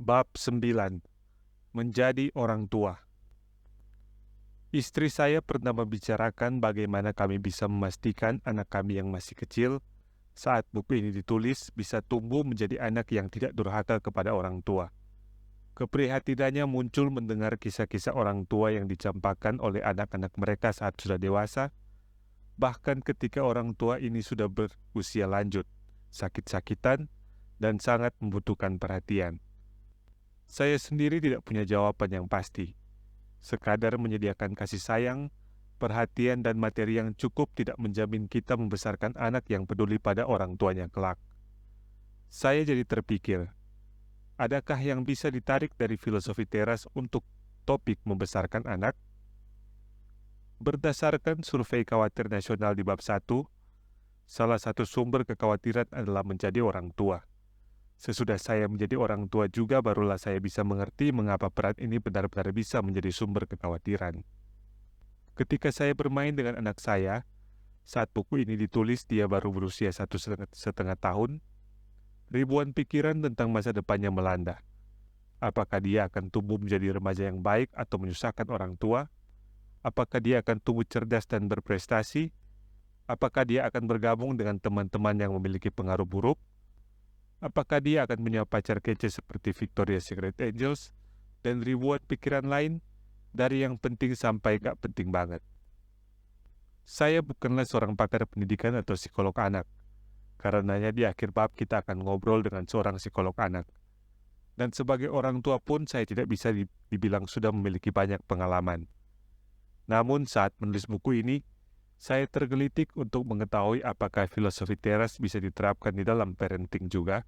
Bab 9. Menjadi orang tua. Istri saya pernah membicarakan bagaimana kami bisa memastikan anak kami yang masih kecil saat buku ini ditulis bisa tumbuh menjadi anak yang tidak durhaka kepada orang tua. Keprihatinannya muncul mendengar kisah-kisah orang tua yang dicampakkan oleh anak-anak mereka saat sudah dewasa, bahkan ketika orang tua ini sudah berusia lanjut, sakit-sakitan, dan sangat membutuhkan perhatian. Saya sendiri tidak punya jawaban yang pasti. Sekadar menyediakan kasih sayang, perhatian, dan materi yang cukup tidak menjamin kita membesarkan anak yang peduli pada orang tuanya kelak. Saya jadi terpikir, adakah yang bisa ditarik dari filosofi teras untuk topik membesarkan anak? Berdasarkan survei khawatir nasional di bab 1, salah satu sumber kekhawatiran adalah menjadi orang tua. Sesudah saya menjadi orang tua juga barulah saya bisa mengerti mengapa peran ini benar-benar bisa menjadi sumber kekhawatiran. Ketika saya bermain dengan anak saya, saat buku ini ditulis dia baru berusia 1,5 tahun, ribuan pikiran tentang masa depannya melanda. Apakah dia akan tumbuh menjadi remaja yang baik atau menyusahkan orang tua? Apakah dia akan tumbuh cerdas dan berprestasi? Apakah dia akan bergabung dengan teman-teman yang memiliki pengaruh buruk? Apakah dia akan punya pacar kece seperti Victoria's Secret Angels, dan ribuan pikiran lain, dari yang penting sampai gak penting banget. Saya bukanlah seorang pakar pendidikan atau psikolog anak, karenanya di akhir bab kita akan ngobrol dengan seorang psikolog anak. Dan sebagai orang tua pun saya tidak bisa dibilang sudah memiliki banyak pengalaman. Namun saat menulis buku ini, saya tergelitik untuk mengetahui apakah filosofi teras bisa diterapkan di dalam parenting juga.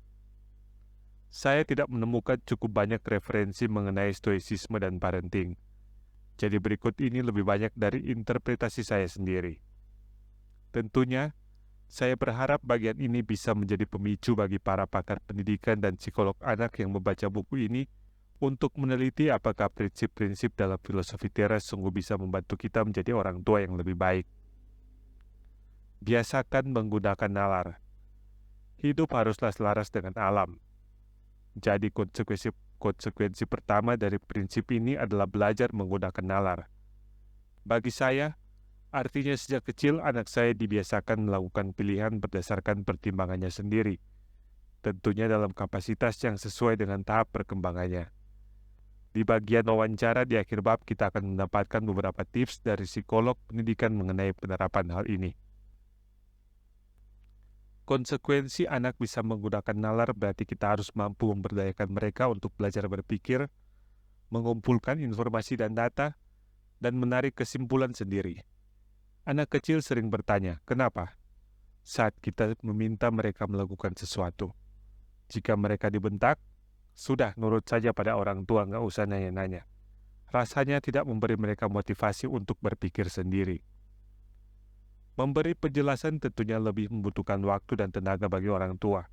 Saya tidak menemukan cukup banyak referensi mengenai stoicisme dan parenting. Jadi berikut ini lebih banyak dari interpretasi saya sendiri. Tentunya, saya berharap bagian ini bisa menjadi pemicu bagi para pakar pendidikan dan psikolog anak yang membaca buku ini untuk meneliti apakah prinsip-prinsip dalam filosofi teras sungguh bisa membantu kita menjadi orang tua yang lebih baik. Biasakan menggunakan nalar. Hidup haruslah selaras dengan alam. Jadi konsekuensi pertama dari prinsip ini adalah belajar menggunakan nalar. Bagi saya, artinya sejak kecil anak saya dibiasakan melakukan pilihan berdasarkan pertimbangannya sendiri, tentunya dalam kapasitas yang sesuai dengan tahap perkembangannya. Di bagian wawancara di akhir bab kita akan mendapatkan beberapa tips dari psikolog pendidikan mengenai penerapan hal ini. Konsekuensi anak bisa menggunakan nalar berarti kita harus mampu memberdayakan mereka untuk belajar berpikir, mengumpulkan informasi dan data, dan menarik kesimpulan sendiri. Anak kecil sering bertanya, kenapa? Saat kita meminta mereka melakukan sesuatu. Jika mereka dibentak, sudah nurut saja pada orang tua, nggak usah nanya-nanya. Rasanya tidak memberi mereka motivasi untuk berpikir sendiri. Memberi penjelasan tentunya lebih membutuhkan waktu dan tenaga bagi orang tua,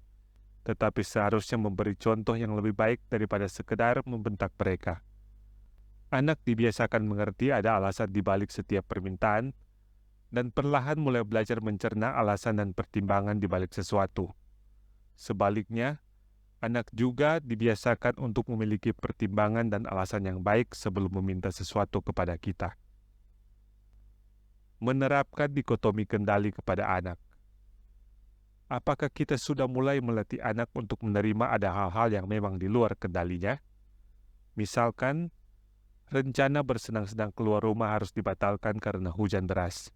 tetapi seharusnya memberi contoh yang lebih baik daripada sekedar membentak mereka. Anak dibiasakan mengerti ada alasan di balik setiap permintaan, dan perlahan mulai belajar mencerna alasan dan pertimbangan di balik sesuatu. Sebaliknya, anak juga dibiasakan untuk memiliki pertimbangan dan alasan yang baik sebelum meminta sesuatu kepada kita. Menerapkan dikotomi kendali kepada anak. Apakah kita sudah mulai melatih anak untuk menerima ada hal-hal yang memang di luar kendalinya? Misalkan, rencana bersenang-senang keluar rumah harus dibatalkan karena hujan deras.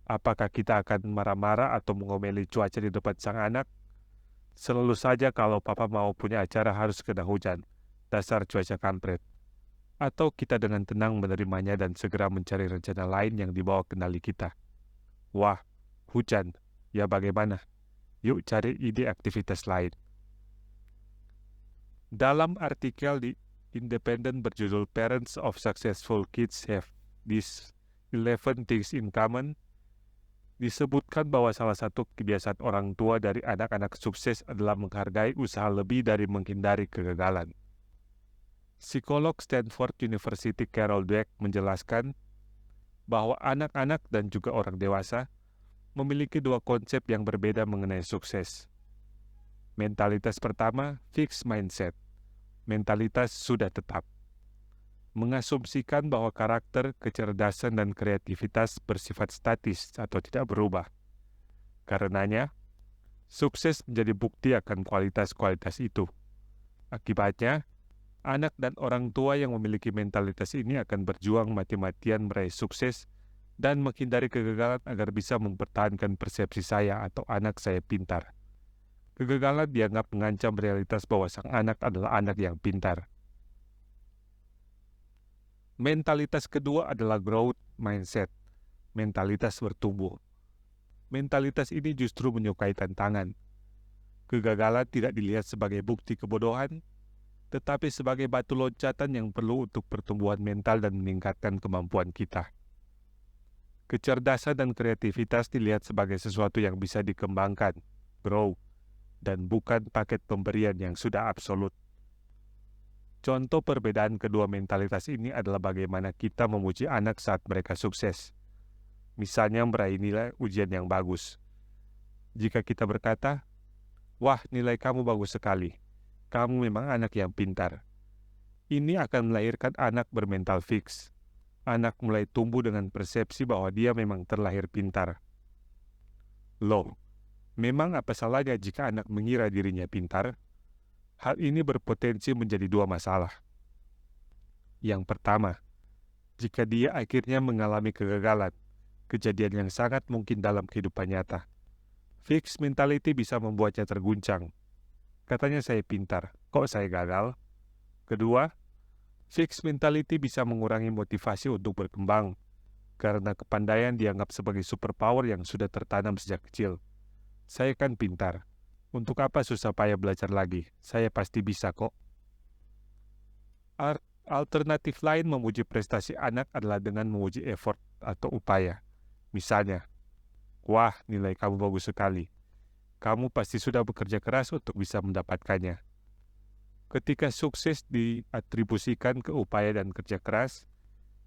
Apakah kita akan marah-marah atau mengomeli cuaca di depan sang anak? Selalu saja kalau papa mau punya acara harus kena hujan, dasar cuaca kampret. Atau kita dengan tenang menerimanya dan segera mencari rencana lain yang dibawa kendali kita. Wah, hujan, ya bagaimana? Yuk cari ide aktivitas lain. Dalam artikel di Independent berjudul Parents of Successful Kids Have These 11 Things in Common, disebutkan bahwa salah satu kebiasaan orang tua dari anak-anak sukses adalah menghargai usaha lebih dari menghindari kegagalan. Psikolog Stanford University Carol Dweck menjelaskan bahwa anak-anak dan juga orang dewasa memiliki dua konsep yang berbeda mengenai sukses. Mentalitas pertama, fixed mindset. mentalitas sudah tetap. Mengasumsikan bahwa karakter, kecerdasan, dan kreativitas bersifat statis atau tidak berubah. Karenanya, sukses menjadi bukti akan kualitas-kualitas itu. Akibatnya, anak dan orang tua yang memiliki mentalitas ini akan berjuang mati-matian meraih sukses dan menghindari kegagalan agar bisa mempertahankan persepsi saya atau anak saya pintar. Kegagalan dianggap mengancam realitas bahwa sang anak adalah anak yang pintar. Mentalitas kedua adalah growth mindset, mentalitas bertumbuh. Mentalitas ini justru menyukai tantangan. Kegagalan tidak dilihat sebagai bukti kebodohan, tetapi sebagai batu loncatan yang perlu untuk pertumbuhan mental dan meningkatkan kemampuan kita. Kecerdasan dan kreativitas dilihat sebagai sesuatu yang bisa dikembangkan, grow, dan bukan paket pemberian yang sudah absolut. Contoh perbedaan kedua mentalitas ini adalah bagaimana kita memuji anak saat mereka sukses. Misalnya meraih nilai ujian yang bagus. Jika kita berkata, "Wah, nilai kamu bagus sekali. Kamu memang anak yang pintar." Ini akan melahirkan anak bermental fix. Anak mulai tumbuh dengan persepsi bahwa dia memang terlahir pintar. Loh, memang apa salahnya jika anak mengira dirinya pintar? Hal ini berpotensi menjadi dua masalah. Yang pertama, jika dia akhirnya mengalami kegagalan, kejadian yang sangat mungkin dalam kehidupan nyata, fixed mentality bisa membuatnya terguncang. Katanya saya pintar, kok saya gagal? Kedua, fixed mentality bisa mengurangi motivasi untuk berkembang, karena kepandaian dianggap sebagai superpower yang sudah tertanam sejak kecil. Saya kan pintar. Untuk apa susah payah belajar lagi? Saya pasti bisa kok. Alternatif lain memuji prestasi anak adalah dengan memuji effort atau upaya. Misalnya, "Wah, nilai kamu bagus sekali. Kamu pasti sudah bekerja keras untuk bisa mendapatkannya." Ketika sukses diatribusikan ke upaya dan kerja keras,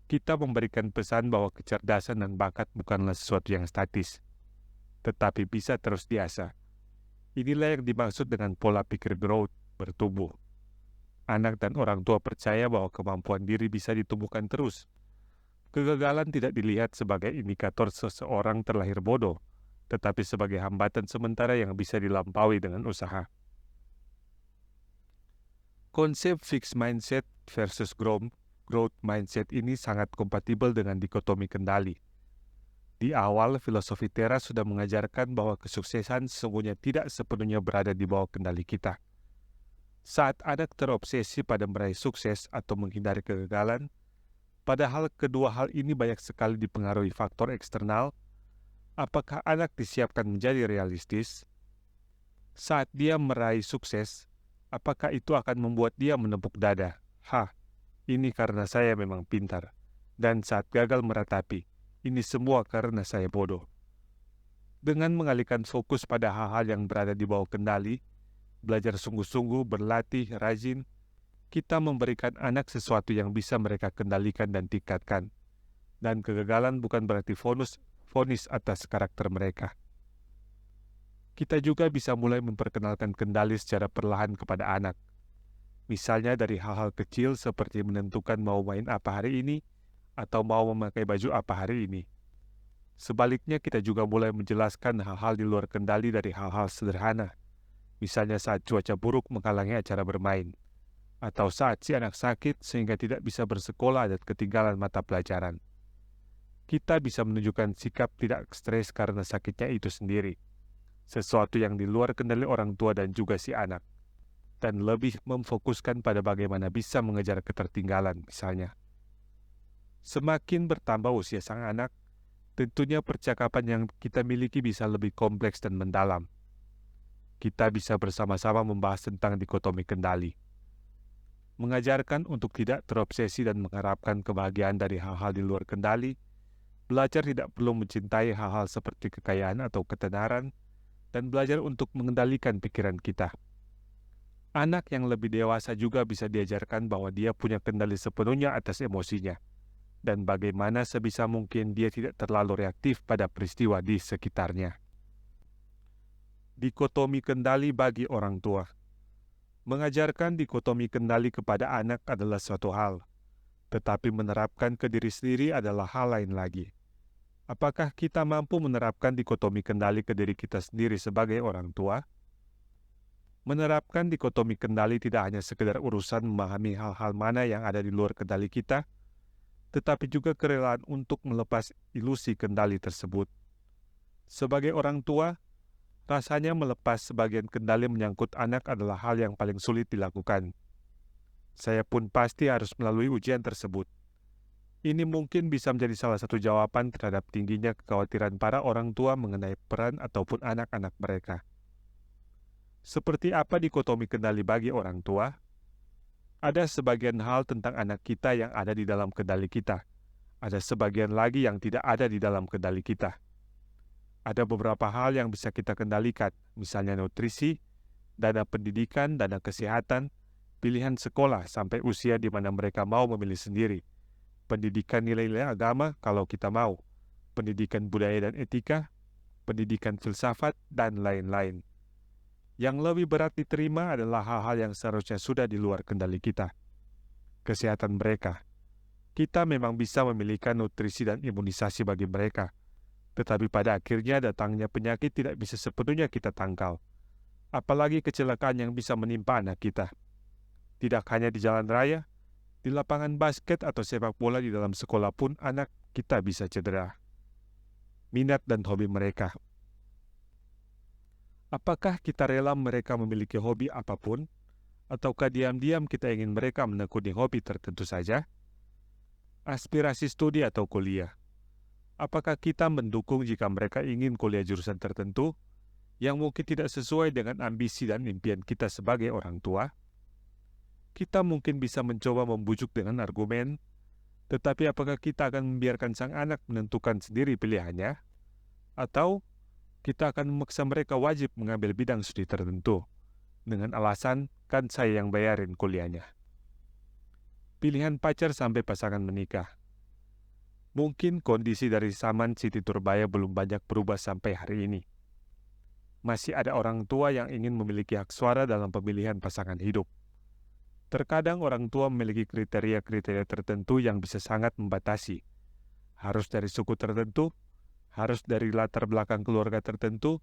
kita memberikan pesan bahwa kecerdasan dan bakat bukanlah sesuatu yang statis, tetapi bisa terus diasah. Inilah yang dimaksud dengan pola pikir growth, bertumbuh. Anak dan orang tua percaya bahwa kemampuan diri bisa ditumbuhkan terus. Kegagalan tidak dilihat sebagai indikator seseorang terlahir bodoh, tetapi sebagai hambatan sementara yang bisa dilampaui dengan usaha. Konsep fixed mindset versus growth mindset ini sangat kompatibel dengan dikotomi kendali. Di awal, filosofi Tera sudah mengajarkan bahwa kesuksesan sesungguhnya tidak sepenuhnya berada di bawah kendali kita. Saat anak terobsesi pada meraih sukses atau menghindari kegagalan, padahal kedua hal ini banyak sekali dipengaruhi faktor eksternal, apakah anak disiapkan menjadi realistis? Saat dia meraih sukses, apakah itu akan membuat dia menepuk dada? Ini karena saya memang pintar. Dan saat gagal meratapi, ini semua karena saya bodoh. Dengan mengalihkan fokus pada hal-hal yang berada di bawah kendali, belajar sungguh-sungguh, berlatih, rajin, kita memberikan anak sesuatu yang bisa mereka kendalikan dan tingkatkan. Dan kegagalan bukan berarti vonis atas karakter mereka. Kita juga bisa mulai memperkenalkan kendali secara perlahan kepada anak. Misalnya dari hal-hal kecil seperti menentukan mau main apa hari ini, atau mau memakai baju apa hari ini. Sebaliknya, kita juga mulai menjelaskan hal-hal di luar kendali dari hal-hal sederhana. Misalnya saat cuaca buruk menghalangi acara bermain, atau saat si anak sakit sehingga tidak bisa bersekolah dan ketinggalan mata pelajaran. Kita bisa menunjukkan sikap tidak stres karena sakitnya itu sendiri, sesuatu yang di luar kendali orang tua dan juga si anak, dan lebih memfokuskan pada bagaimana bisa mengejar ketertinggalan misalnya. Semakin bertambah usia sang anak, tentunya percakapan yang kita miliki bisa lebih kompleks dan mendalam. Kita bisa bersama-sama membahas tentang dikotomi kendali. Mengajarkan untuk tidak terobsesi dan mengharapkan kebahagiaan dari hal-hal di luar kendali, belajar tidak perlu mencintai hal-hal seperti kekayaan atau ketenaran, dan belajar untuk mengendalikan pikiran kita. Anak yang lebih dewasa juga bisa diajarkan bahwa dia punya kendali sepenuhnya atas emosinya, dan bagaimana sebisa mungkin dia tidak terlalu reaktif pada peristiwa di sekitarnya. Dikotomi kendali bagi orang tua. Mengajarkan dikotomi kendali kepada anak adalah suatu hal, tetapi menerapkan ke diri sendiri adalah hal lain lagi. Apakah kita mampu menerapkan dikotomi kendali ke diri kita sendiri sebagai orang tua? Menerapkan dikotomi kendali tidak hanya sekedar urusan memahami hal-hal mana yang ada di luar kendali kita, tetapi juga kerelaan untuk melepas ilusi kendali tersebut. Sebagai orang tua, rasanya melepas sebagian kendali menyangkut anak adalah hal yang paling sulit dilakukan. Saya pun pasti harus melalui ujian tersebut. Ini mungkin bisa menjadi salah satu jawaban terhadap tingginya kekhawatiran para orang tua mengenai peran ataupun anak-anak mereka. Seperti apa dikotomi kendali bagi orang tua? Ada sebagian hal tentang anak kita yang ada di dalam kendali kita. Ada sebagian lagi yang tidak ada di dalam kendali kita. Ada beberapa hal yang bisa kita kendalikan, misalnya nutrisi, dana pendidikan, dana kesehatan, pilihan sekolah sampai usia di mana mereka mau memilih sendiri, pendidikan nilai-nilai agama kalau kita mau, pendidikan budaya dan etika, pendidikan filsafat, dan lain-lain. Yang lebih berat diterima adalah hal-hal yang seharusnya sudah di luar kendali kita. Kesehatan mereka. Kita memang bisa memilihkan nutrisi dan imunisasi bagi mereka, tetapi pada akhirnya datangnya penyakit tidak bisa sepenuhnya kita tangkal. Apalagi kecelakaan yang bisa menimpa anak kita. Tidak hanya di jalan raya, di lapangan basket atau sepak bola di dalam sekolah pun anak kita bisa cedera. Minat dan hobi mereka. Apakah kita rela mereka memiliki hobi apapun? Ataukah diam-diam kita ingin mereka menekuni hobi tertentu saja? Aspirasi studi atau kuliah. Apakah kita mendukung jika mereka ingin kuliah jurusan tertentu yang mungkin tidak sesuai dengan ambisi dan impian kita sebagai orang tua? Kita mungkin bisa mencoba membujuk dengan argumen, tetapi apakah kita akan membiarkan sang anak menentukan sendiri pilihannya? Atau kita akan memaksa mereka wajib mengambil bidang studi tertentu, dengan alasan kan saya yang bayarin kuliahnya. Pilihan pacar sampai pasangan menikah. Mungkin kondisi dari zaman Siti Turbaya belum banyak berubah sampai hari ini. Masih ada orang tua yang ingin memiliki hak suara dalam pemilihan pasangan hidup. Terkadang orang tua memiliki kriteria-kriteria tertentu yang bisa sangat membatasi. Harus dari suku tertentu, harus dari latar belakang keluarga tertentu,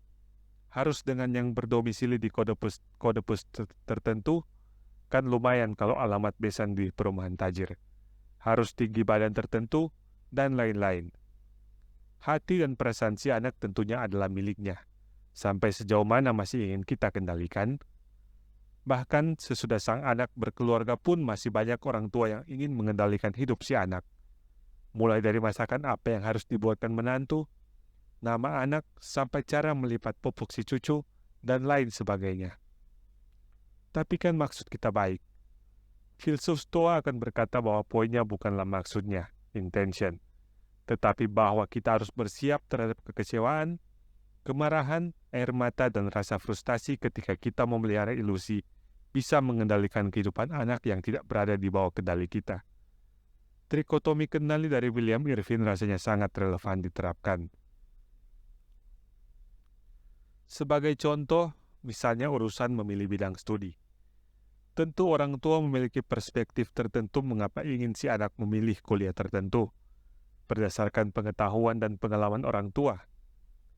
harus dengan yang berdomisili di kode pos tertentu, kan lumayan kalau alamat besan di perumahan tajir. Harus tinggi badan tertentu, dan lain-lain. Hati dan perasaan si anak tentunya adalah miliknya. Sampai sejauh mana masih ingin kita kendalikan? Bahkan sesudah sang anak berkeluarga pun masih banyak orang tua yang ingin mengendalikan hidup si anak. Mulai dari masakan apa yang harus dibuatkan menantu, nama anak, sampai cara melipat pupuk si cucu, dan lain sebagainya. Tapi kan maksud kita baik. Filsuf Stoa akan berkata bahwa poinnya bukanlah maksudnya, intention, tetapi bahwa kita harus bersiap terhadap kekecewaan, kemarahan, air mata, dan rasa frustasi ketika kita memelihara ilusi bisa mengendalikan kehidupan anak yang tidak berada di bawah kendali kita. Trikotomi kendali dari William Irvine rasanya sangat relevan diterapkan. Sebagai contoh, misalnya urusan memilih bidang studi. Tentu orang tua memiliki perspektif tertentu mengapa ingin si anak memilih kuliah tertentu, berdasarkan pengetahuan dan pengalaman orang tua.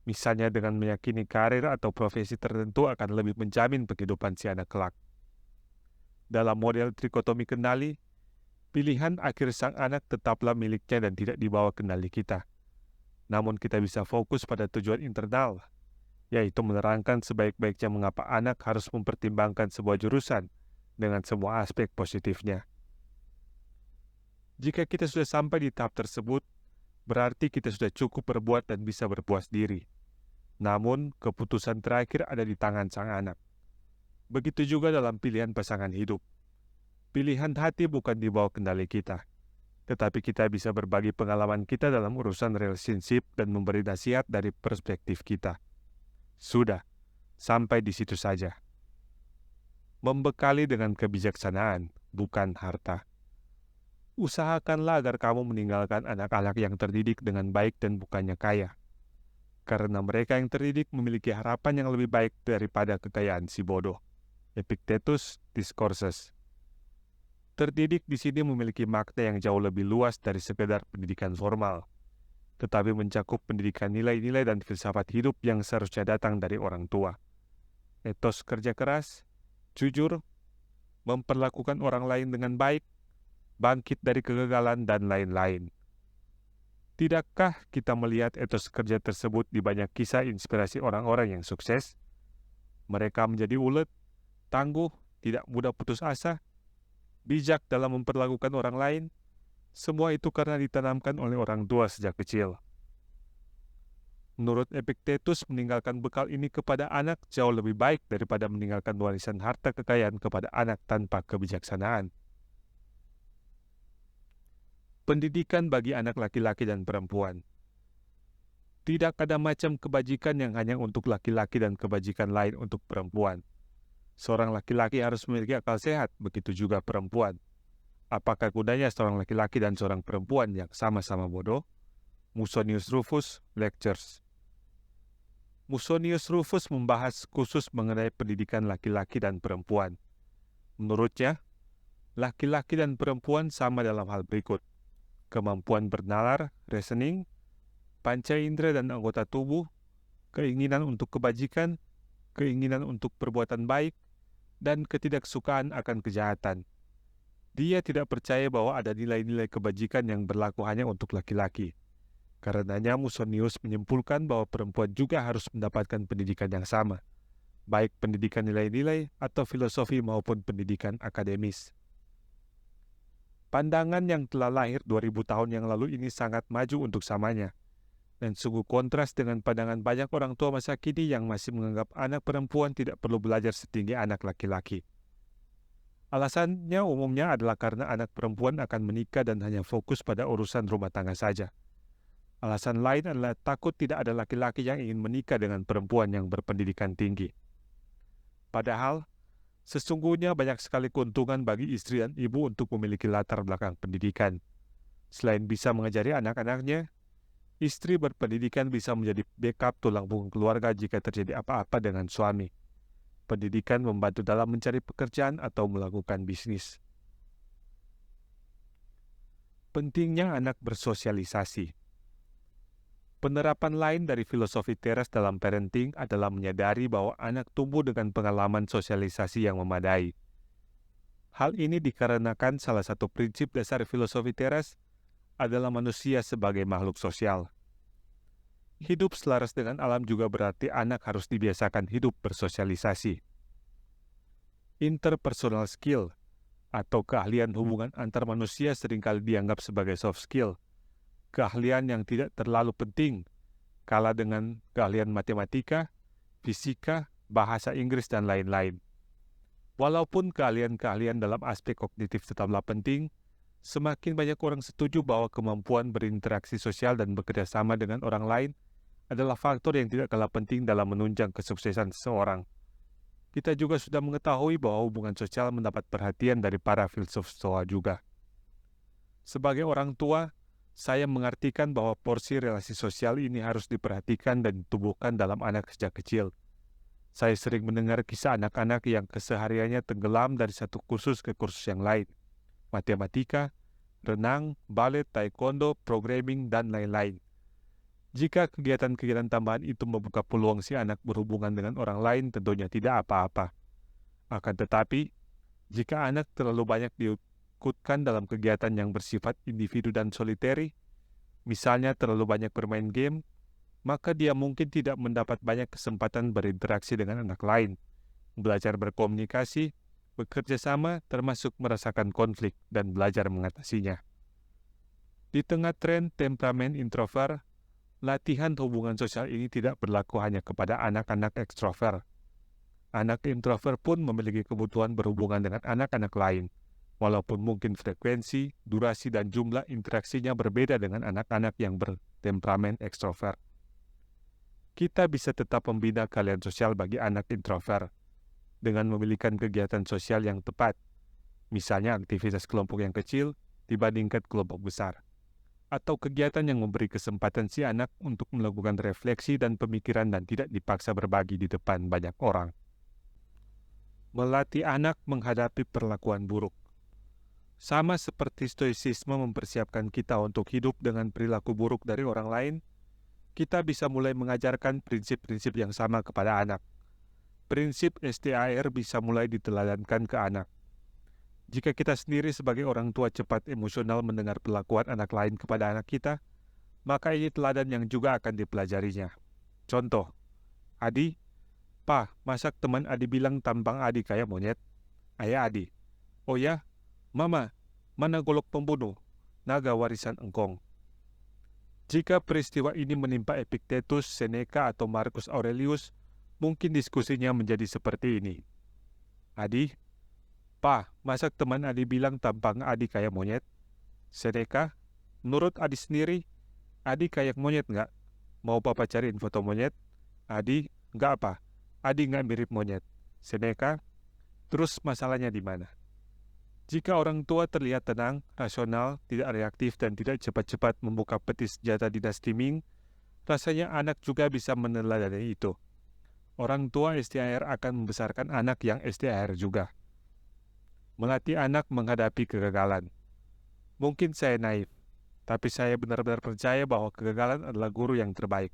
Misalnya dengan meyakini karir atau profesi tertentu akan lebih menjamin penghidupan si anak kelak. Dalam model trikotomi kendali, pilihan akhir sang anak tetaplah miliknya dan tidak dibawa kendali kita. Namun kita bisa fokus pada tujuan internal, yaitu menerangkan sebaik-baiknya mengapa anak harus mempertimbangkan sebuah jurusan dengan semua aspek positifnya. Jika kita sudah sampai di tahap tersebut, berarti kita sudah cukup berbuat dan bisa berpuas diri. Namun, keputusan terakhir ada di tangan sang anak. Begitu juga dalam pilihan pasangan hidup. Pilihan hati bukan di bawah kendali kita, tetapi kita bisa berbagi pengalaman kita dalam urusan relationship dan memberi nasihat dari perspektif kita. Sudah, sampai di situ saja. Membekali dengan kebijaksanaan, bukan harta. Usahakanlah agar kamu meninggalkan anak-anak yang terdidik dengan baik dan bukannya kaya. Karena mereka yang terdidik memiliki harapan yang lebih baik daripada kekayaan si bodoh. Epictetus, discourses. Terdidik di sini memiliki makna yang jauh lebih luas dari sekedar pendidikan formal, tetapi mencakup pendidikan nilai-nilai dan filsafat hidup yang seharusnya datang dari orang tua. Etos kerja keras, jujur, memperlakukan orang lain dengan baik, bangkit dari kegagalan, dan lain-lain. Tidakkah kita melihat etos kerja tersebut di banyak kisah inspirasi orang-orang yang sukses? Mereka menjadi ulet, tangguh, tidak mudah putus asa, bijak dalam memperlakukan orang lain. Semua itu karena ditanamkan oleh orang tua sejak kecil. Menurut Epictetus, meninggalkan bekal ini kepada anak jauh lebih baik daripada meninggalkan warisan harta kekayaan kepada anak tanpa kebijaksanaan. Pendidikan bagi anak laki-laki dan perempuan. Tidak ada macam kebajikan yang hanya untuk laki-laki dan kebajikan lain untuk perempuan. Seorang laki-laki harus memiliki akal sehat, begitu juga perempuan. Apakah gunanya seorang laki-laki dan seorang perempuan yang sama-sama bodoh? Musonius Rufus, Lectures. Musonius Rufus membahas khusus mengenai pendidikan laki-laki dan perempuan. Menurutnya, laki-laki dan perempuan sama dalam hal berikut: kemampuan bernalar, reasoning, panca indera dan anggota tubuh, keinginan untuk kebajikan, keinginan untuk perbuatan baik, dan ketidaksukaan akan kejahatan. Dia tidak percaya bahwa ada nilai-nilai kebajikan yang berlaku hanya untuk laki-laki. Karenanya Musonius menyimpulkan bahwa perempuan juga harus mendapatkan pendidikan yang sama, baik pendidikan nilai-nilai atau filosofi maupun pendidikan akademis. Pandangan yang telah lahir 2000 tahun yang lalu ini sangat maju untuk samanya, dan sungguh kontras dengan pandangan banyak orang tua masa kini yang masih menganggap anak perempuan tidak perlu belajar setinggi anak laki-laki. Alasannya umumnya adalah karena anak perempuan akan menikah dan hanya fokus pada urusan rumah tangga saja. Alasan lain adalah takut tidak ada laki-laki yang ingin menikah dengan perempuan yang berpendidikan tinggi. Padahal, sesungguhnya banyak sekali keuntungan bagi istri dan ibu untuk memiliki latar belakang pendidikan. Selain bisa mengajari anak-anaknya, istri berpendidikan bisa menjadi backup tulang punggung keluarga jika terjadi apa-apa dengan suami. Pendidikan membantu dalam mencari pekerjaan atau melakukan bisnis. Pentingnya anak bersosialisasi. Penerapan lain dari filosofi Teras dalam parenting adalah menyadari bahwa anak tumbuh dengan pengalaman sosialisasi yang memadai. Hal ini dikarenakan salah satu prinsip dasar filosofi Teras adalah manusia sebagai makhluk sosial. Hidup selaras dengan alam juga berarti anak harus dibiasakan hidup bersosialisasi. Interpersonal skill atau keahlian hubungan antar manusia seringkali dianggap sebagai soft skill, keahlian yang tidak terlalu penting, kalah dengan keahlian matematika, fisika, bahasa Inggris, dan lain-lain. Walaupun keahlian-keahlian dalam aspek kognitif tetaplah penting, semakin banyak orang setuju bahwa kemampuan berinteraksi sosial dan bekerja sama dengan orang lain adalah faktor yang tidak kalah penting dalam menunjang kesuksesan seseorang. Kita juga sudah mengetahui bahwa hubungan sosial mendapat perhatian dari para filsuf Stoa juga. Sebagai orang tua, saya mengartikan bahwa porsi relasi sosial ini harus diperhatikan dan ditumbuhkan dalam anak sejak kecil. Saya sering mendengar kisah anak-anak yang kesehariannya tenggelam dari satu kursus ke kursus yang lain. Matematika, renang, balet, taekwondo, programming, dan lain-lain. Jika kegiatan-kegiatan tambahan itu membuka peluang si anak berhubungan dengan orang lain, tentunya tidak apa-apa. Akan tetapi, jika anak terlalu banyak diikutkan dalam kegiatan yang bersifat individu dan soliteri, misalnya terlalu banyak bermain game, maka dia mungkin tidak mendapat banyak kesempatan berinteraksi dengan anak lain, belajar berkomunikasi, bekerja sama, termasuk merasakan konflik dan belajar mengatasinya. Di tengah tren temperamen introvert, latihan hubungan sosial ini tidak berlaku hanya kepada anak-anak ekstrovert. Anak introvert pun memiliki kebutuhan berhubungan dengan anak-anak lain, walaupun mungkin frekuensi, durasi, dan jumlah interaksinya berbeda dengan anak-anak yang bertemperamen ekstrovert. Kita bisa tetap membina keahlian sosial bagi anak introvert dengan memilihkan kegiatan sosial yang tepat, misalnya aktivitas kelompok yang kecil dibandingkan kelompok besar, atau kegiatan yang memberi kesempatan si anak untuk melakukan refleksi dan pemikiran dan tidak dipaksa berbagi di depan banyak orang. Melatih anak menghadapi perlakuan buruk. Sama seperti stoicisme mempersiapkan kita untuk hidup dengan perilaku buruk dari orang lain, kita bisa mulai mengajarkan prinsip-prinsip yang sama kepada anak. Prinsip STAR bisa mulai diteladankan ke anak. Jika kita sendiri sebagai orang tua cepat emosional mendengar perlakuan anak lain kepada anak kita, maka ini teladan yang juga akan dipelajarinya. Contoh, Adi, Pa, masak teman Adi bilang tampang Adi kayak monyet. Ayah Adi, oh ya, Mama, mana golok pembunuh? Naga warisan engkong. Jika peristiwa ini menimpa Epictetus, Seneca, atau Marcus Aurelius, mungkin diskusinya menjadi seperti ini. Adi, Pa, masak teman Adi bilang tampang Adi kayak monyet? Seneca, menurut Adi sendiri, Adi kayak monyet nggak? Mau Papa cariin foto monyet? Adi, nggak apa. Adi nggak mirip monyet. Seneca, terus masalahnya di mana? Jika orang tua terlihat tenang, rasional, tidak reaktif, dan tidak cepat-cepat membuka peti senjata dinasti Ming, rasanya anak juga bisa meneladani itu. Orang tua STAR akan membesarkan anak yang STAR juga. Melatih anak menghadapi kegagalan. Mungkin saya naif, tapi saya benar-benar percaya bahwa kegagalan adalah guru yang terbaik.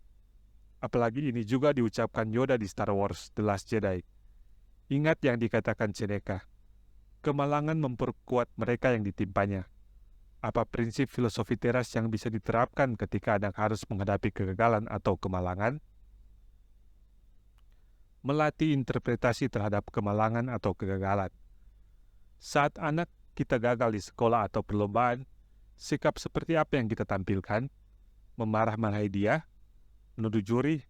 Apalagi ini juga diucapkan Yoda di Star Wars The Last Jedi. Ingat yang dikatakan Seneca, kemalangan memperkuat mereka yang ditimpanya. Apa prinsip filosofi teras yang bisa diterapkan ketika anak harus menghadapi kegagalan atau kemalangan? Melatih interpretasi terhadap kemalangan atau kegagalan. Saat anak kita gagal di sekolah atau perlombaan, sikap seperti apa yang kita tampilkan? Memarah-marahi dia? Menuduh juri?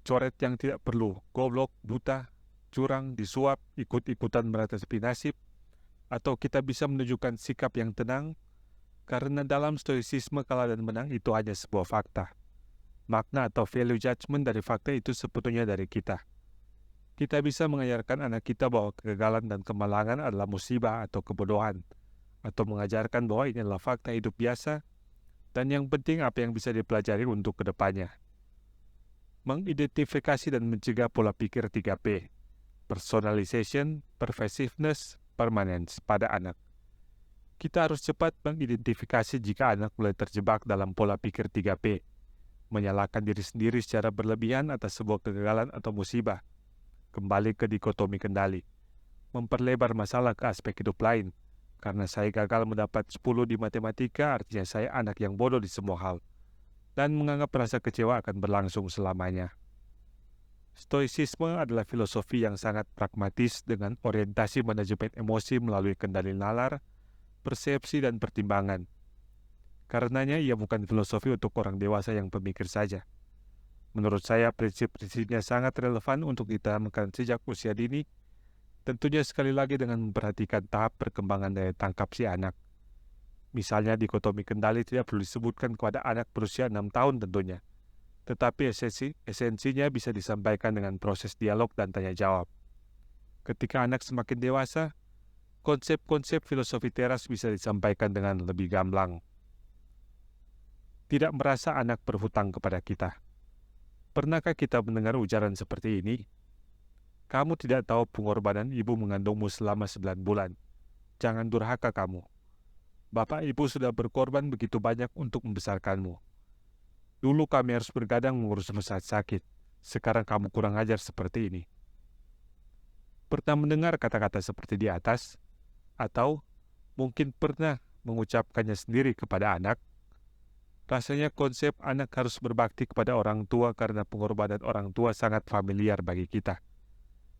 Coret yang tidak perlu? Goblok, buta, curang, disuap, ikut-ikutan meratapi nasib? Atau kita bisa menunjukkan sikap yang tenang, karena dalam stoicisme kalah dan menang itu hanya sebuah fakta. Makna atau value judgment dari fakta itu sebetulnya dari kita. Kita bisa mengajarkan anak kita bahwa kegagalan dan kemalangan adalah musibah atau kebodohan, atau mengajarkan bahwa ini adalah fakta hidup biasa, dan yang penting apa yang bisa dipelajari untuk kedepannya. Mengidentifikasi dan mencegah pola pikir 3P, personalization, pervasiveness, permanence pada anak. Kita harus cepat mengidentifikasi jika anak mulai terjebak dalam pola pikir 3P, menyalahkan diri sendiri secara berlebihan atas sebuah kegagalan atau musibah, kembali ke dikotomi kendali, memperlebar masalah ke aspek hidup lain, karena saya gagal mendapat 10 di matematika artinya saya anak yang bodoh di semua hal, dan menganggap rasa kecewa akan berlangsung selamanya. Stoicisme adalah filosofi yang sangat pragmatis dengan orientasi manajemen emosi melalui kendali nalar, persepsi, dan pertimbangan. Karenanya ia bukan filosofi untuk orang dewasa yang pemikir saja. Menurut saya prinsip-prinsipnya sangat relevan untuk ditanamkan sejak usia dini, tentunya sekali lagi dengan memperhatikan tahap perkembangan daya tangkap si anak. Misalnya dikotomi kendali tidak perlu disebutkan kepada anak berusia 6 tahun tentunya. Tetapi esensinya bisa disampaikan dengan proses dialog dan tanya jawab. Ketika anak semakin dewasa, konsep-konsep filosofi teras bisa disampaikan dengan lebih gamblang. Tidak merasa anak berhutang kepada kita. Pernahkah kita mendengar ujaran seperti ini? Kamu tidak tahu pengorbanan ibu mengandungmu selama 9 bulan. Jangan durhaka kamu. Bapak ibu sudah berkorban begitu banyak untuk membesarkanmu. Dulu kami harus bergadang mengurusmu saat sakit. Sekarang kamu kurang ajar seperti ini. Pernah mendengar kata-kata seperti di atas? Atau mungkin pernah mengucapkannya sendiri kepada anak? Rasanya konsep anak harus berbakti kepada orang tua karena pengorbanan orang tua sangat familiar bagi kita.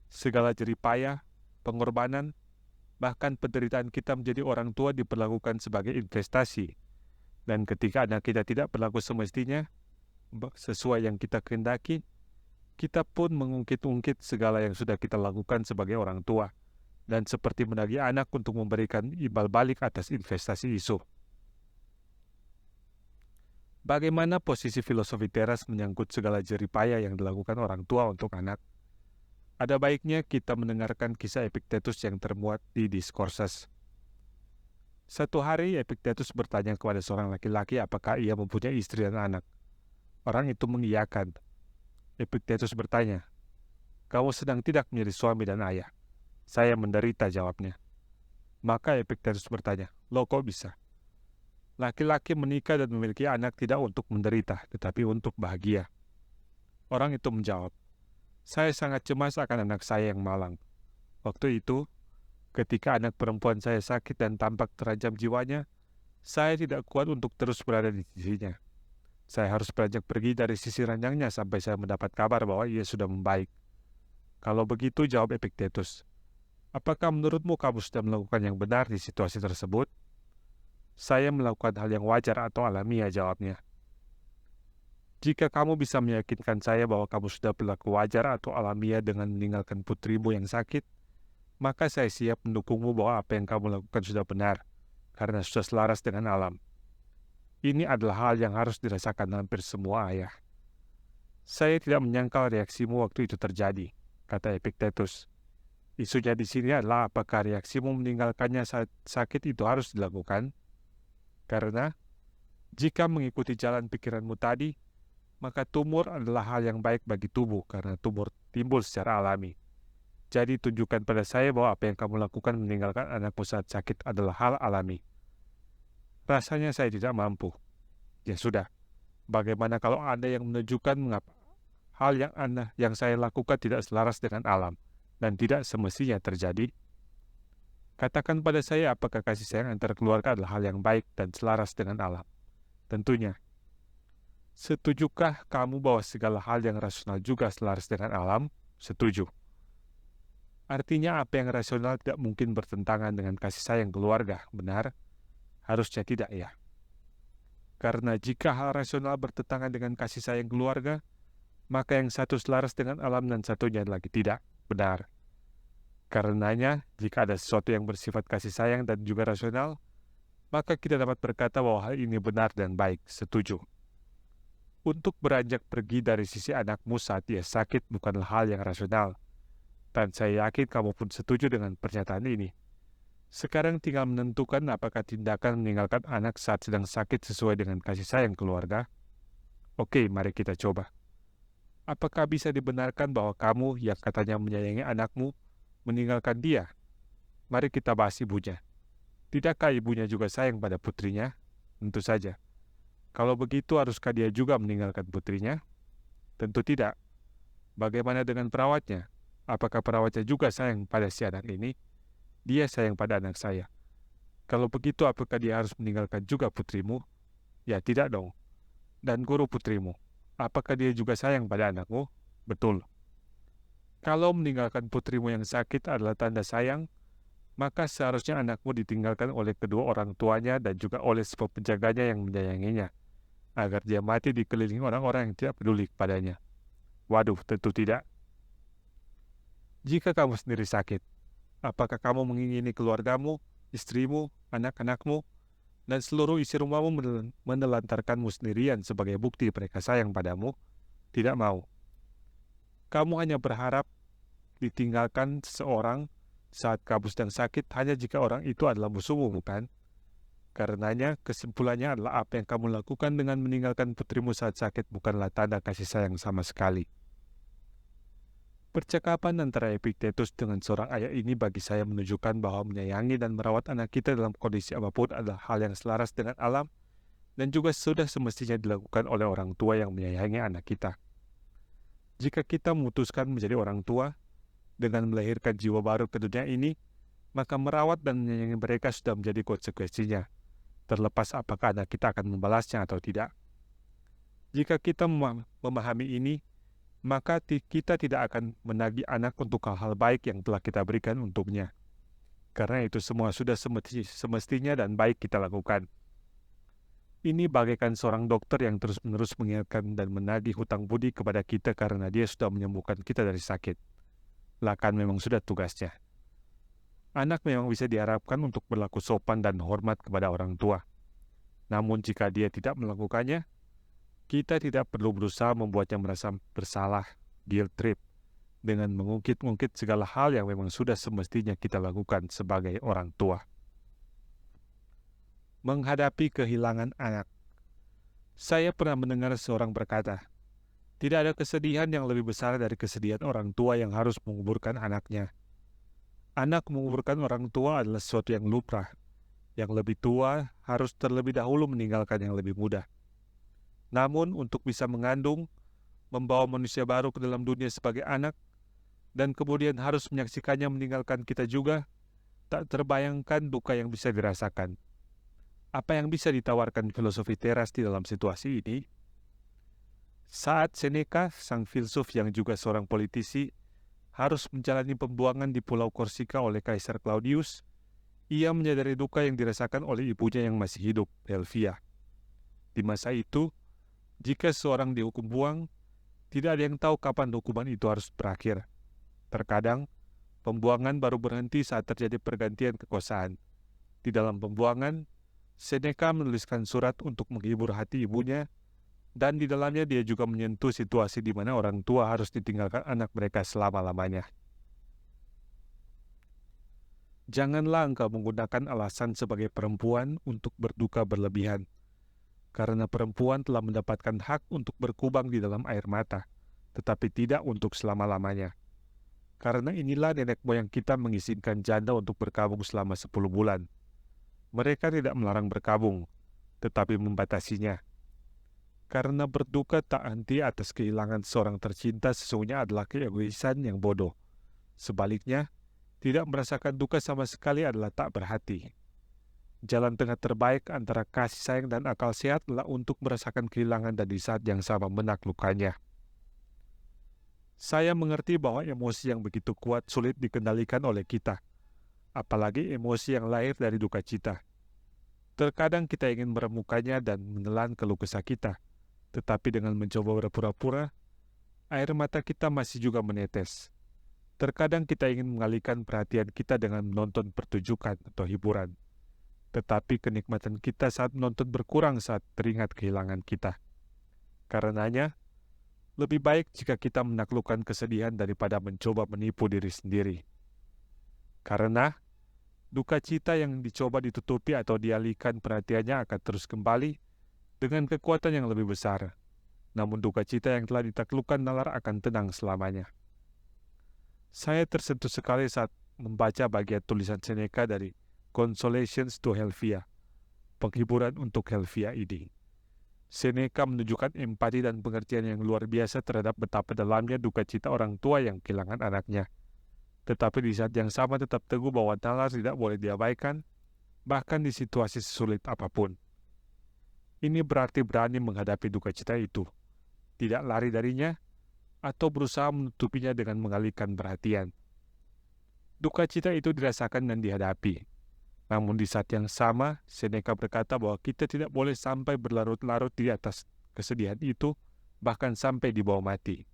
Segala jeripayah, pengorbanan, bahkan penderitaan kita menjadi orang tua diperlakukan sebagai investasi. Dan ketika anak kita tidak berlaku semestinya, sesuai yang kita kehendaki, kita pun mengungkit-ungkit segala yang sudah kita lakukan sebagai orang tua, dan seperti menagih anak untuk memberikan imbal balik atas investasi itu. Bagaimana posisi filosofi teras menyangkut segala jeripaya yang dilakukan orang tua untuk anak? Ada baiknya kita mendengarkan kisah Epictetus yang termuat di Discourses. Satu hari Epictetus bertanya kepada seorang laki-laki apakah ia mempunyai istri dan anak. Orang itu mengiyakan. Epictetus bertanya, "Kamu sedang tidak menjadi suami dan ayah?" Saya menderita, jawabnya. Maka Epiktetus bertanya, loh kok bisa? Laki-laki menikah dan memiliki anak tidak untuk menderita, tetapi untuk bahagia. Orang itu menjawab, saya sangat cemas akan anak saya yang malang. Waktu itu, ketika anak perempuan saya sakit dan tampak terancam jiwanya, saya tidak kuat untuk terus berada di sisinya. Saya harus beranjak pergi dari sisi ranjangnya sampai saya mendapat kabar bahwa ia sudah membaik. Kalau begitu, jawab Epiktetus, apakah menurutmu kamu sudah melakukan yang benar di situasi tersebut? Saya melakukan hal yang wajar atau alamiah, jawabnya. Jika kamu bisa meyakinkan saya bahwa kamu sudah berlaku wajar atau alamiah dengan meninggalkan putrimu yang sakit, maka saya siap mendukungmu bahwa apa yang kamu lakukan sudah benar, karena sudah selaras dengan alam. Ini adalah hal yang harus dirasakan hampir semua ayah. Saya tidak menyangkal reaksimu waktu itu terjadi, kata Epiktetus. Isunya di sini adalah apakah reaksimu meninggalkannya saat sakit itu harus dilakukan? Karena jika mengikuti jalan pikiranmu tadi, maka tumor adalah hal yang baik bagi tubuh karena tumor timbul secara alami. Jadi tunjukkan pada saya bahwa apa yang kamu lakukan meninggalkan anakmu saat sakit adalah hal alami. Rasanya saya tidak mampu. Ya sudah, bagaimana kalau Anda yang menunjukkan mengapa hal yang saya lakukan tidak selaras dengan alam dan tidak semestinya terjadi? Katakan pada saya apakah kasih sayang antar keluarga adalah hal yang baik dan selaras dengan alam. Tentunya. Setujukah kamu bahwa segala hal yang rasional juga selaras dengan alam? Setuju. Artinya apa yang rasional tidak mungkin bertentangan dengan kasih sayang keluarga, benar? Harusnya tidak, ya. Karena jika hal rasional bertentangan dengan kasih sayang keluarga, maka yang satu selaras dengan alam dan satunya lagi tidak, benar. Karenanya, jika ada sesuatu yang bersifat kasih sayang dan juga rasional, maka kita dapat berkata bahwa hal ini benar dan baik, setuju. Untuk beranjak pergi dari sisi anakmu saat dia sakit bukanlah hal yang rasional, dan saya yakin kamu pun setuju dengan pernyataan ini. Sekarang tinggal menentukan apakah tindakan meninggalkan anak saat sedang sakit sesuai dengan kasih sayang keluarga. Oke, mari kita coba. Apakah bisa dibenarkan bahwa kamu yang katanya menyayangi anakmu meninggalkan dia? Mari kita bahas ibunya. Tidakkah ibunya juga sayang pada putrinya? Tentu saja. Kalau begitu, haruskah dia juga meninggalkan putrinya? Tentu tidak. Bagaimana dengan perawatnya? Apakah perawatnya juga sayang pada si anak ini? Dia sayang pada anak saya. Kalau begitu, apakah dia harus meninggalkan juga putrimu? Ya, tidak dong. Dan guru putrimu, apakah dia juga sayang pada anakmu? Betul. Kalau meninggalkan putrimu yang sakit adalah tanda sayang, maka seharusnya anakmu ditinggalkan oleh kedua orang tuanya dan juga oleh sebab penjaganya yang menyayanginya, agar dia mati dikelilingi orang-orang yang tidak peduli kepadanya. Waduh, tentu tidak. Jika kamu sendiri sakit, apakah kamu mengingini keluargamu, istrimu, anak-anakmu, dan seluruh isi rumahmu menelantarkanmu sendirian sebagai bukti mereka sayang padamu? Tidak mau. Kamu hanya berharap ditinggalkan seseorang saat kamu sedang sakit hanya jika orang itu adalah musuhmu, bukan? Karenanya, kesimpulannya adalah apa yang kamu lakukan dengan meninggalkan putrimu saat sakit bukanlah tanda kasih sayang sama sekali. Percakapan antara Epiktetus dengan seorang ayah ini bagi saya menunjukkan bahwa menyayangi dan merawat anak kita dalam kondisi apapun adalah hal yang selaras dengan alam dan juga sudah semestinya dilakukan oleh orang tua yang menyayangi anak kita. Jika kita memutuskan menjadi orang tua dengan melahirkan jiwa baru ke dunia ini, maka merawat dan menyayangi mereka sudah menjadi konsekuensinya, terlepas apakah anak kita akan membalasnya atau tidak. Jika kita memahami ini, maka kita tidak akan menagih anak untuk hal-hal baik yang telah kita berikan untuknya. Karena itu semua sudah semestinya dan baik kita lakukan. Ini bagaikan seorang dokter yang terus-menerus mengingatkan dan menagih hutang budi kepada kita karena dia sudah menyembuhkan kita dari sakit. Lakan memang sudah tugasnya. Anak memang bisa diharapkan untuk berlaku sopan dan hormat kepada orang tua. Namun jika dia tidak melakukannya, kita tidak perlu berusaha membuatnya merasa bersalah, guilt trip, dengan mengungkit-ungkit segala hal yang memang sudah semestinya kita lakukan sebagai orang tua. Menghadapi kehilangan anak. Saya pernah mendengar seorang berkata, tidak ada kesedihan yang lebih besar dari kesedihan orang tua yang harus menguburkan anaknya. Anak menguburkan orang tua adalah sesuatu yang lumrah. Yang lebih tua harus terlebih dahulu meninggalkan yang lebih muda. Namun untuk bisa mengandung, membawa manusia baru ke dalam dunia sebagai anak, dan kemudian harus menyaksikannya meninggalkan kita juga, tak terbayangkan duka yang bisa dirasakan. Apa yang bisa ditawarkan filosofi teras di dalam situasi ini? Saat Seneca, sang filsuf yang juga seorang politisi, harus menjalani pembuangan di Pulau Korsika oleh Kaisar Claudius, ia menyadari duka yang dirasakan oleh ibunya yang masih hidup, Helvia. Di masa itu, jika seorang dihukum buang, tidak ada yang tahu kapan hukuman itu harus berakhir. Terkadang, pembuangan baru berhenti saat terjadi pergantian kekuasaan. Di dalam pembuangan, Seneca menuliskan surat untuk menghibur hati ibunya, dan di dalamnya dia juga menyentuh situasi di mana orang tua harus ditinggalkan anak mereka selama-lamanya. Janganlah engkau menggunakan alasan sebagai perempuan untuk berduka berlebihan, karena perempuan telah mendapatkan hak untuk berkubang di dalam air mata, tetapi tidak untuk selama-lamanya. Karena inilah nenek moyang kita mengizinkan janda untuk berkabung selama 10 bulan. Mereka tidak melarang berkabung, tetapi membatasinya. Karena berduka tak henti atas kehilangan seorang tercinta sesungguhnya adalah keegoisan yang bodoh. Sebaliknya, tidak merasakan duka sama sekali adalah tak berhati. Jalan tengah terbaik antara kasih sayang dan akal sehat adalah untuk merasakan kehilangan dan di saat yang sama menaklukkannya. Saya mengerti bahwa emosi yang begitu kuat sulit dikendalikan oleh kita, apalagi emosi yang lahir dari duka cita. Terkadang kita ingin meremukannya dan menelan keluh kesah kita, tetapi dengan mencoba berpura-pura, air mata kita masih juga menetes. Terkadang kita ingin mengalihkan perhatian kita dengan menonton pertunjukan atau hiburan, tetapi kenikmatan kita saat menonton berkurang saat teringat kehilangan kita. Karenanya, lebih baik jika kita menaklukkan kesedihan daripada mencoba menipu diri sendiri. Karena duka cita yang dicoba ditutupi atau dialihkan perhatiannya akan terus kembali dengan kekuatan yang lebih besar. Namun duka cita yang telah ditaklukkan nalar akan tenang selamanya. Saya tersentuh sekali saat membaca bagian tulisan Seneca dari Consolations to Helvia, penghiburan untuk Helvia ini. Seneca menunjukkan empati dan pengertian yang luar biasa terhadap betapa dalamnya duka cita orang tua yang kehilangan anaknya. Tetapi di saat yang sama tetap teguh bahwa nalar tidak boleh diabaikan, bahkan di situasi sesulit apapun. Ini berarti berani menghadapi duka cita itu, tidak lari darinya, atau berusaha menutupinya dengan mengalihkan perhatian. Duka cita itu dirasakan dan dihadapi. Namun di saat yang sama, Seneca berkata bahwa kita tidak boleh sampai berlarut-larut di atas kesedihan itu, bahkan sampai dibawa mati.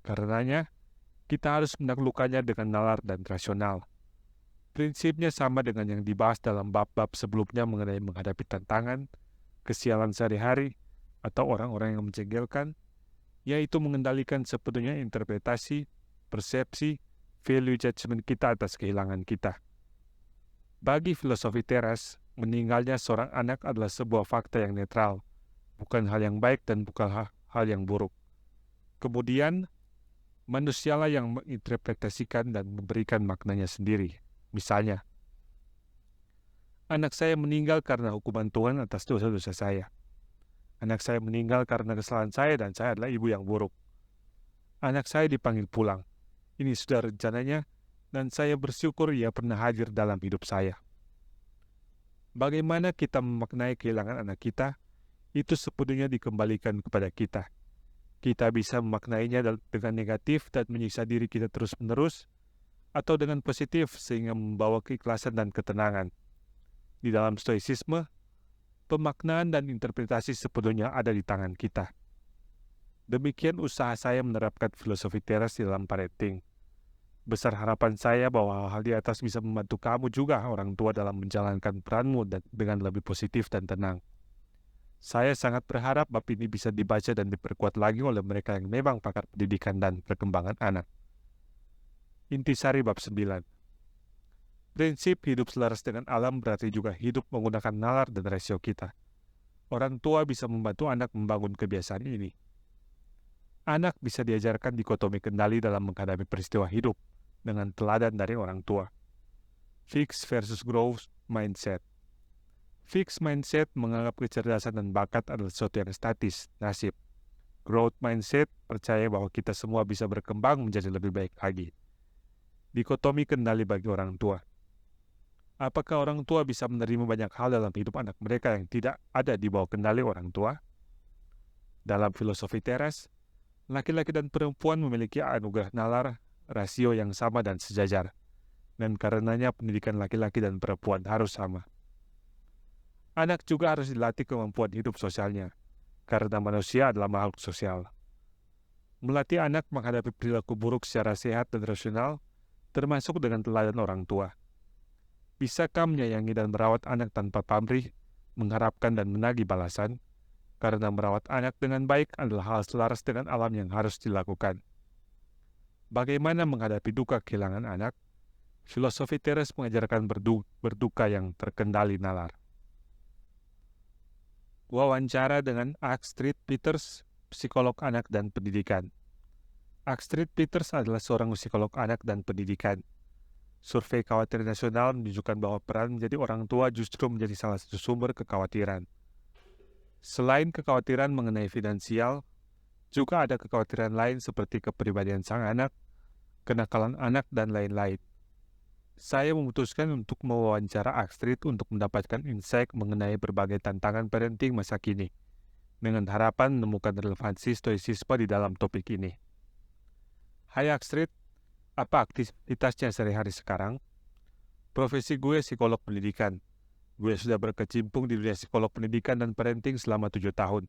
Karenanya, kita harus menaklukkannya dengan nalar dan rasional. Prinsipnya sama dengan yang dibahas dalam bab-bab sebelumnya mengenai menghadapi tantangan, kesialan sehari-hari, atau orang-orang yang menjengkelkan, yaitu mengendalikan sepenuhnya interpretasi, persepsi, value judgment kita atas kehilangan kita. Bagi filosofi teras, meninggalnya seorang anak adalah sebuah fakta yang netral, bukan hal yang baik dan bukan hal yang buruk. Kemudian, manusialah yang menginterpretasikan dan memberikan maknanya sendiri. Misalnya, anak saya meninggal karena hukuman Tuhan atas dosa-dosa saya. Anak saya meninggal karena kesalahan saya dan saya adalah ibu yang buruk. Anak saya dipanggil pulang. Ini sudah rencananya dan saya bersyukur ia pernah hadir dalam hidup saya. Bagaimana kita memaknai kehilangan anak kita, itu sepenuhnya dikembalikan kepada kita. Kita bisa memaknainya dengan negatif dan menyiksa diri kita terus-menerus, atau dengan positif sehingga membawa keikhlasan dan ketenangan. Di dalam stoicisme, pemaknaan dan interpretasi sepenuhnya ada di tangan kita. Demikian usaha saya menerapkan filosofi teras di dalam parenting. Besar harapan saya bahwa hal di atas bisa membantu kamu juga orang tua dalam menjalankan peranmu dengan lebih positif dan tenang. Saya sangat berharap bab ini bisa dibaca dan diperkuat lagi oleh mereka yang memang pakar pendidikan dan perkembangan anak. Intisari bab 9. Prinsip hidup selaras dengan alam berarti juga hidup menggunakan nalar dan rasio kita. Orang tua bisa membantu anak membangun kebiasaan ini. Anak bisa diajarkan dikotomi kendali dalam menghadapi peristiwa hidup, dengan teladan dari orang tua. Fixed versus growth mindset. Fixed mindset menganggap kecerdasan dan bakat adalah sesuatu yang statis, nasib. Growth mindset percaya bahwa kita semua bisa berkembang menjadi lebih baik lagi. Dikotomi kendali bagi orang tua. Apakah orang tua bisa menerima banyak hal dalam hidup anak mereka yang tidak ada di bawah kendali orang tua? Dalam filosofi teras, laki-laki dan perempuan memiliki anugerah nalar, rasio yang sama dan sejajar. Dan karenanya pendidikan laki-laki dan perempuan harus sama. Anak juga harus dilatih kemampuan hidup sosialnya, karena manusia adalah makhluk sosial. Melatih anak menghadapi perilaku buruk secara sehat dan rasional, termasuk dengan teladan orang tua. Bisakah menyayangi dan merawat anak tanpa pamrih, mengharapkan dan menagih balasan? Karena merawat anak dengan baik adalah hal selaras dengan alam yang harus dilakukan. Bagaimana menghadapi duka kehilangan anak? Filosofi teras mengajarkan berduka yang terkendali nalar. Wawancara dengan Astrid Peters, psikolog anak dan pendidikan. Astrid Peters adalah seorang psikolog anak dan pendidikan. Survei Kekhawatiran Nasional menunjukkan bahwa peran menjadi orang tua justru menjadi salah satu sumber kekhawatiran. Selain kekhawatiran mengenai finansial, juga ada kekhawatiran lain seperti kepribadian sang anak, kenakalan anak, dan lain-lain. Saya memutuskan untuk mewawancara Astrid untuk mendapatkan insight mengenai berbagai tantangan parenting masa kini, dengan harapan menemukan relevansi stoicisme di dalam topik ini. Hai Astrid, apa aktivitasnya sehari-hari sekarang? Profesi gue psikolog pendidikan. Gue sudah berkecimpung di dunia psikolog pendidikan dan parenting selama 7 tahun.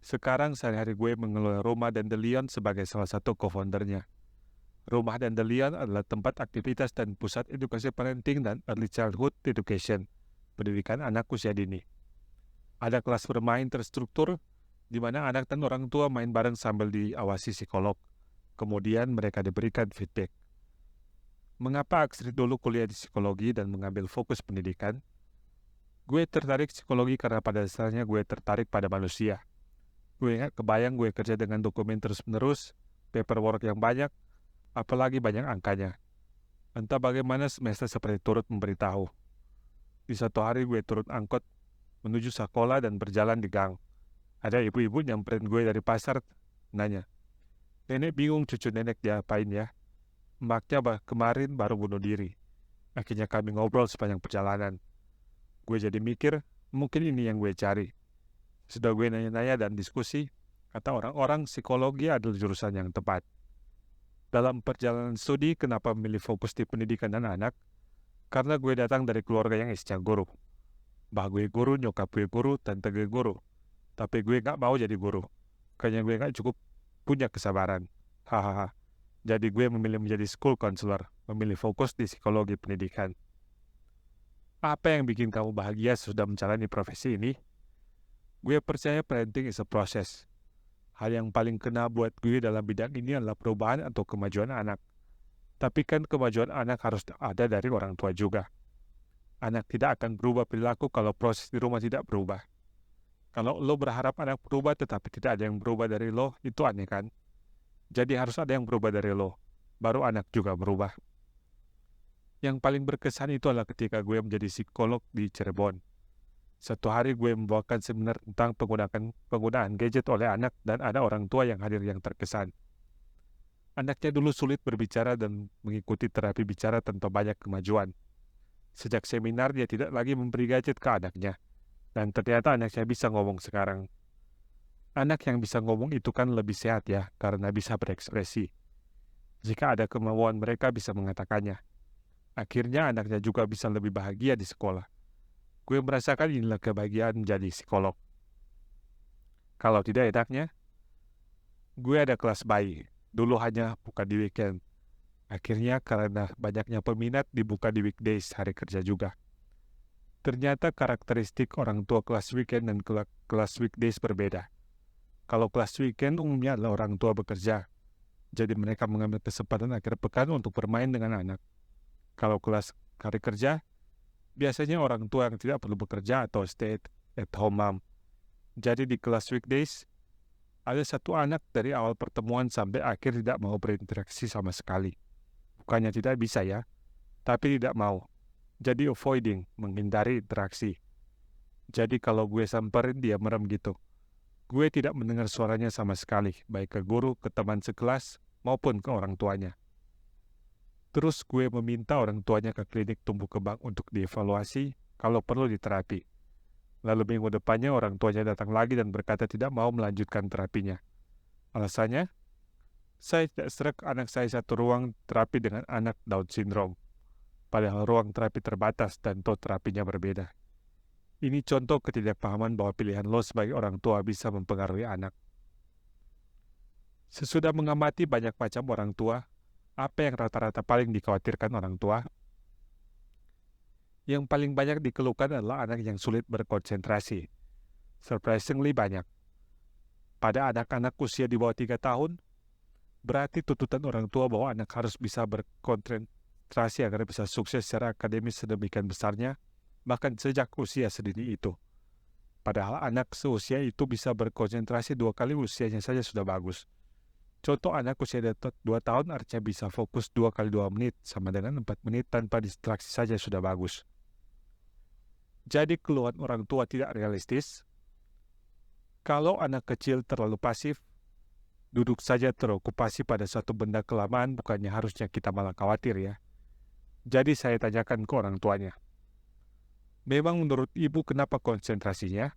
Sekarang sehari-hari gue mengelola Rumah Dandelion sebagai salah satu co-foundernya. Rumah Dandelion adalah tempat aktivitas dan pusat edukasi parenting dan early childhood education, pendidikan anak usia dini. Ada kelas bermain terstruktur, di mana anak dan orang tua main bareng sambil diawasi psikolog. Kemudian mereka diberikan feedback. Mengapa Astrid dulu kuliah di psikologi dan mengambil fokus pendidikan? Gue tertarik psikologi karena pada dasarnya gue tertarik pada manusia. Gue ingat kebayang gue kerja dengan dokumen terus-menerus, paperwork yang banyak, apalagi banyak angkanya. Entah bagaimana semester seperti turut memberitahu. Di satu hari gue turun angkot menuju sekolah dan berjalan di gang. Ada ibu-ibu nyamperin gue dari pasar, nanya, "Nenek bingung cucu nenek diapain ya? Maknya kemarin baru bunuh diri." Akhirnya kami ngobrol sepanjang perjalanan. Gue jadi mikir, mungkin ini yang gue cari. Sudah gue nanya-nanya dan diskusi, kata orang-orang psikologi adalah jurusan yang tepat. Dalam perjalanan studi, kenapa memilih fokus di pendidikan dan anak? Karena gue datang dari keluarga yang isinya guru. Mbah gue guru, nyokap gue guru, tante gue guru. Tapi gue gak mau jadi guru. Kayaknya gue gak cukup punya kesabaran. Hahaha. Jadi gue memilih menjadi school counselor, memilih fokus di psikologi pendidikan. Apa yang bikin kamu bahagia sudah menjalani profesi ini? Gue percaya parenting is a process. Hal yang paling kena buat gue dalam bidang ini adalah perubahan atau kemajuan anak. Tapi kan kemajuan anak harus ada dari orang tua juga. Anak tidak akan berubah perilaku kalau proses di rumah tidak berubah. Kalau lo berharap anak berubah tetapi tidak ada yang berubah dari lo, itu aneh kan? Jadi harus ada yang berubah dari lo, baru anak juga berubah. Yang paling berkesan itu adalah ketika gue menjadi psikolog di Cirebon. Satu hari gue membawakan seminar tentang penggunaan gadget oleh anak dan ada orang tua yang hadir yang terkesan. Anaknya dulu sulit berbicara dan mengikuti terapi bicara tanpa banyak kemajuan. Sejak seminar dia tidak lagi memberi gadget ke anaknya. Dan ternyata anaknya bisa ngomong sekarang. Anak yang bisa ngomong itu kan lebih sehat ya, karena bisa berekspresi. Jika ada kemauan mereka bisa mengatakannya. Akhirnya anaknya juga bisa lebih bahagia di sekolah. Gue merasakan inilah kebahagiaan menjadi psikolog. Kalau tidak enaknya, gue ada kelas bayi. Dulu hanya buka di weekend. Akhirnya karena banyaknya peminat dibuka di weekdays hari kerja juga. Ternyata karakteristik orang tua kelas weekend dan kelas weekdays berbeda. Kalau kelas weekend umumnya adalah orang tua bekerja. Jadi mereka mengambil kesempatan akhir pekan untuk bermain dengan anak. Kalau kelas hari kerja, biasanya orang tua yang tidak perlu bekerja atau stay at home mom. Jadi di kelas weekdays, ada satu anak dari awal pertemuan sampai akhir tidak mau berinteraksi sama sekali. Bukannya tidak bisa ya, tapi tidak mau. Jadi avoiding, menghindari interaksi. Jadi kalau gue samperin dia merem gitu. Gue tidak mendengar suaranya sama sekali, baik ke guru, ke teman sekelas, maupun ke orang tuanya. Terus gue meminta orang tuanya ke klinik tumbuh kembang untuk dievaluasi, kalau perlu diterapi. Lalu minggu depannya orang tuanya datang lagi dan berkata tidak mau melanjutkan terapinya. Alasannya, saya tidak serak anak saya satu ruang terapi dengan anak Down syndrome. Padahal ruang terapi terbatas dan terapinya berbeda. Ini contoh ketidakpahaman bahwa pilihan lo sebagai orang tua bisa mempengaruhi anak. Sesudah mengamati banyak macam orang tua, apa yang rata-rata paling dikhawatirkan orang tua? Yang paling banyak dikeluhkan adalah anak yang sulit berkonsentrasi. Surprisingly banyak. Pada anak-anak usia di bawah 3 tahun, berarti tuntutan orang tua bahwa anak harus bisa berkonsentrasi agar bisa sukses secara akademis sedemikian besarnya, bahkan sejak usia sedini itu. Padahal anak seusia itu bisa berkonsentrasi 2 kali usianya saja sudah bagus. Contoh anak usia 2 tahun artinya bisa fokus 2 kali 2 menit sama dengan 4 menit tanpa distraksi saja sudah bagus. Jadi keluhan orang tua tidak realistis. Kalau anak kecil terlalu pasif, duduk saja terokupasi pada suatu benda kelamaan, bukannya harusnya kita malah khawatir ya. Jadi saya tanyakan ke orang tuanya. Memang menurut ibu kenapa konsentrasinya?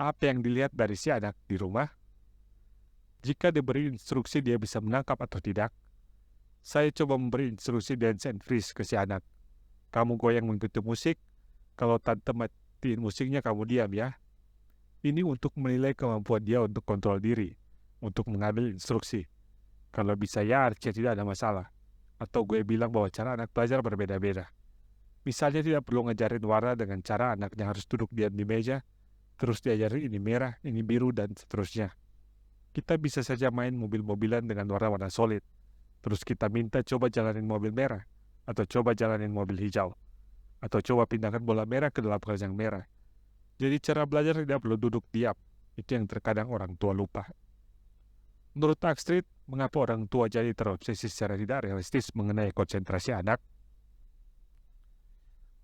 Apa yang dilihat dari si anak di rumah? Jika diberi instruksi dia bisa menangkap atau tidak? Saya coba memberi instruksi dance and freeze ke si anak. Kamu goyang mengikuti musik, kalau tante matiin musiknya kamu diam ya. Ini untuk menilai kemampuan dia untuk kontrol diri, untuk mengambil instruksi. Kalau bisa ya artinya tidak ada masalah. Atau gue bilang bahwa cara anak belajar berbeda-beda. Misalnya tidak perlu ngajarin warna dengan cara anaknya harus duduk diam di meja, terus diajarin ini merah, ini biru, dan seterusnya. Kita bisa saja main mobil-mobilan dengan warna-warna solid. Terus kita minta coba jalanin mobil merah, atau coba jalanin mobil hijau, atau coba pindahkan bola merah ke dalam keranjang merah. Jadi cara belajar tidak perlu duduk diam. Itu yang terkadang orang tua lupa. Menurut Tackstreet, mengapa orang tua jadi terobsesi secara tidak realistis mengenai konsentrasi anak?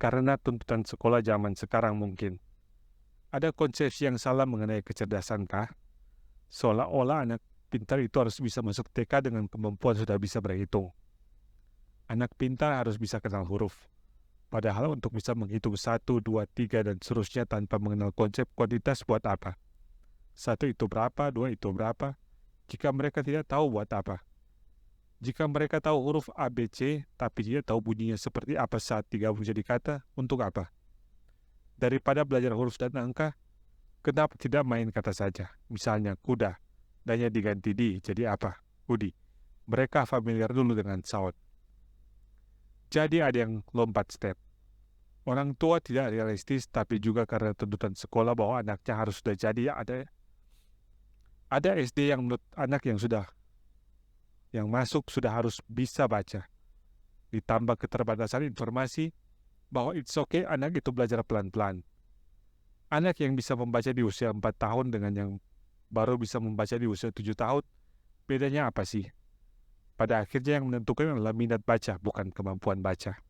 Karena tuntutan sekolah zaman sekarang mungkin. Ada konsepsi yang salah mengenai kecerdasan kah? Seolah-olah anak pintar itu harus bisa masuk TK dengan kemampuan sudah bisa berhitung. Anak pintar harus bisa kenal huruf. Padahal untuk bisa menghitung 1, 2, 3, dan seterusnya tanpa mengenal konsep kuantitas buat apa? 1 itu berapa, 2 itu berapa? Jika mereka tidak tahu buat apa? Jika mereka tahu huruf A, B, C, tapi tidak tahu bunyinya seperti apa saat digabung jadi kata, untuk apa? Daripada belajar huruf dan angka, kenapa tidak main kata saja? Misalnya kuda, dannya diganti di, jadi apa? Kudi. Mereka familiar dulu dengan sound. Jadi ada yang lompat step. Orang tua tidak realistis, tapi juga karena tuntutan sekolah bahwa anaknya harus sudah jadi. Ada SD yang menurut anak yang masuk sudah harus bisa baca. Ditambah keterbatasan informasi bahwa it's okay anak itu belajar pelan-pelan. Anak yang bisa membaca di usia 4 tahun dengan yang baru bisa membaca di usia 7 tahun, bedanya apa sih? Pada akhirnya yang menentukan adalah minat baca, bukan kemampuan baca.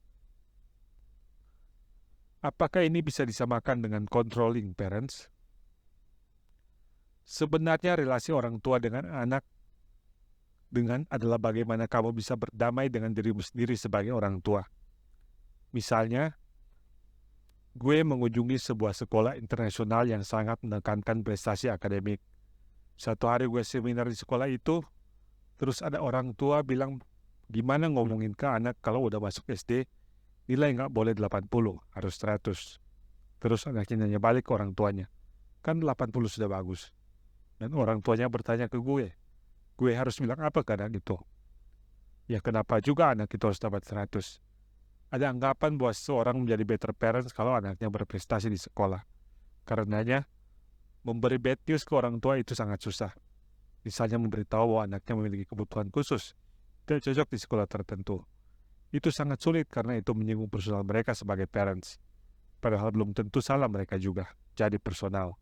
Apakah ini bisa disamakan dengan controlling parents? Sebenarnya relasi orang tua dengan anak adalah bagaimana kamu bisa berdamai dengan dirimu sendiri sebagai orang tua. Misalnya, gue mengunjungi sebuah sekolah internasional yang sangat menekankan prestasi akademik. Satu hari gue seminar di sekolah itu, terus ada orang tua bilang, gimana ngomongin ke anak kalau udah masuk SD, nilai nggak boleh 80, harus 100. Terus anaknya nanya balik ke orang tuanya, kan 80 sudah bagus. Dan orang tuanya bertanya ke gue harus bilang apa ke anak itu? Ya kenapa juga anak itu harus dapat 100? Ada anggapan bahwa seorang menjadi better parents kalau anaknya berprestasi di sekolah. Karenanya, memberi bad news ke orang tua itu sangat susah. Misalnya memberitahu bahwa anaknya memiliki kebutuhan khusus, tidak cocok di sekolah tertentu. Itu sangat sulit karena itu menyinggung personal mereka sebagai parents. Padahal belum tentu salah mereka juga, jadi personal.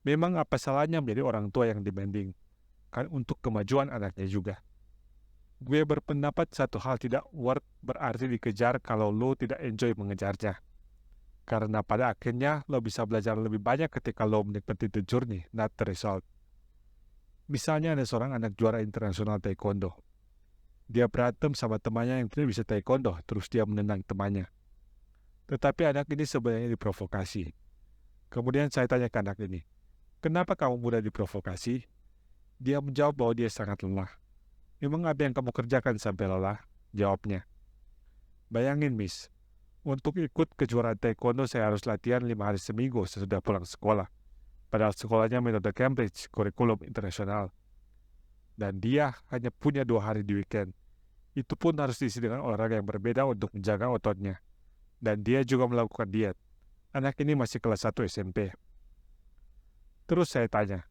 Memang apa salahnya menjadi orang tua yang demanding? Kan untuk kemajuan anaknya juga. Gue berpendapat satu hal tidak worth berarti dikejar kalau lo tidak enjoy mengejarnya. Karena pada akhirnya lo bisa belajar lebih banyak ketika lo menikmati the journey, not the result. Misalnya ada seorang anak juara internasional taekwondo. Dia berantem sama temannya yang tidak bisa taekwondo, terus dia menendang temannya. Tetapi anak ini sebenarnya diprovokasi. Kemudian saya tanya ke anak ini, kenapa kamu mudah diprovokasi? Dia menjawab bahwa dia sangat lelah. Memang apa yang kamu kerjakan sampai lelah? Jawabnya, bayangin miss, untuk ikut kejuaraan taekwondo saya harus latihan 5 hari seminggu sesudah pulang sekolah. Padahal sekolahnya metode Cambridge, kurikulum internasional. Dan dia hanya punya 2 hari di weekend. Itu pun harus diisi dengan olahraga yang berbeda untuk menjaga ototnya. Dan dia juga melakukan diet. Anak ini masih kelas 1 SMP. Terus saya tanya,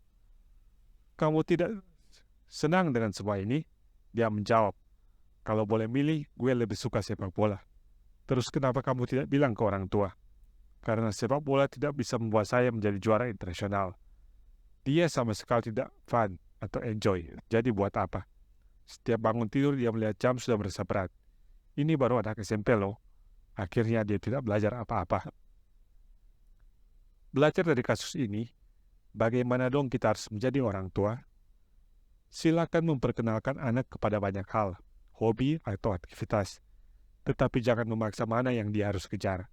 kamu tidak senang dengan semua ini? Dia menjawab, kalau boleh milih, gue lebih suka sepak bola. Terus kenapa kamu tidak bilang ke orang tua? Karena sepak bola tidak bisa membuat saya menjadi juara internasional. Dia sama sekali tidak fun atau enjoy. Jadi buat apa? Setiap bangun tidur dia melihat jam sudah merasa berat. Ini baru anak SMP loh. Akhirnya dia tidak belajar apa-apa. Belajar dari kasus ini, bagaimana dong kita harus menjadi orang tua? Silakan memperkenalkan anak kepada banyak hal, hobi atau aktivitas. Tetapi jangan memaksa mana yang dia harus kejar.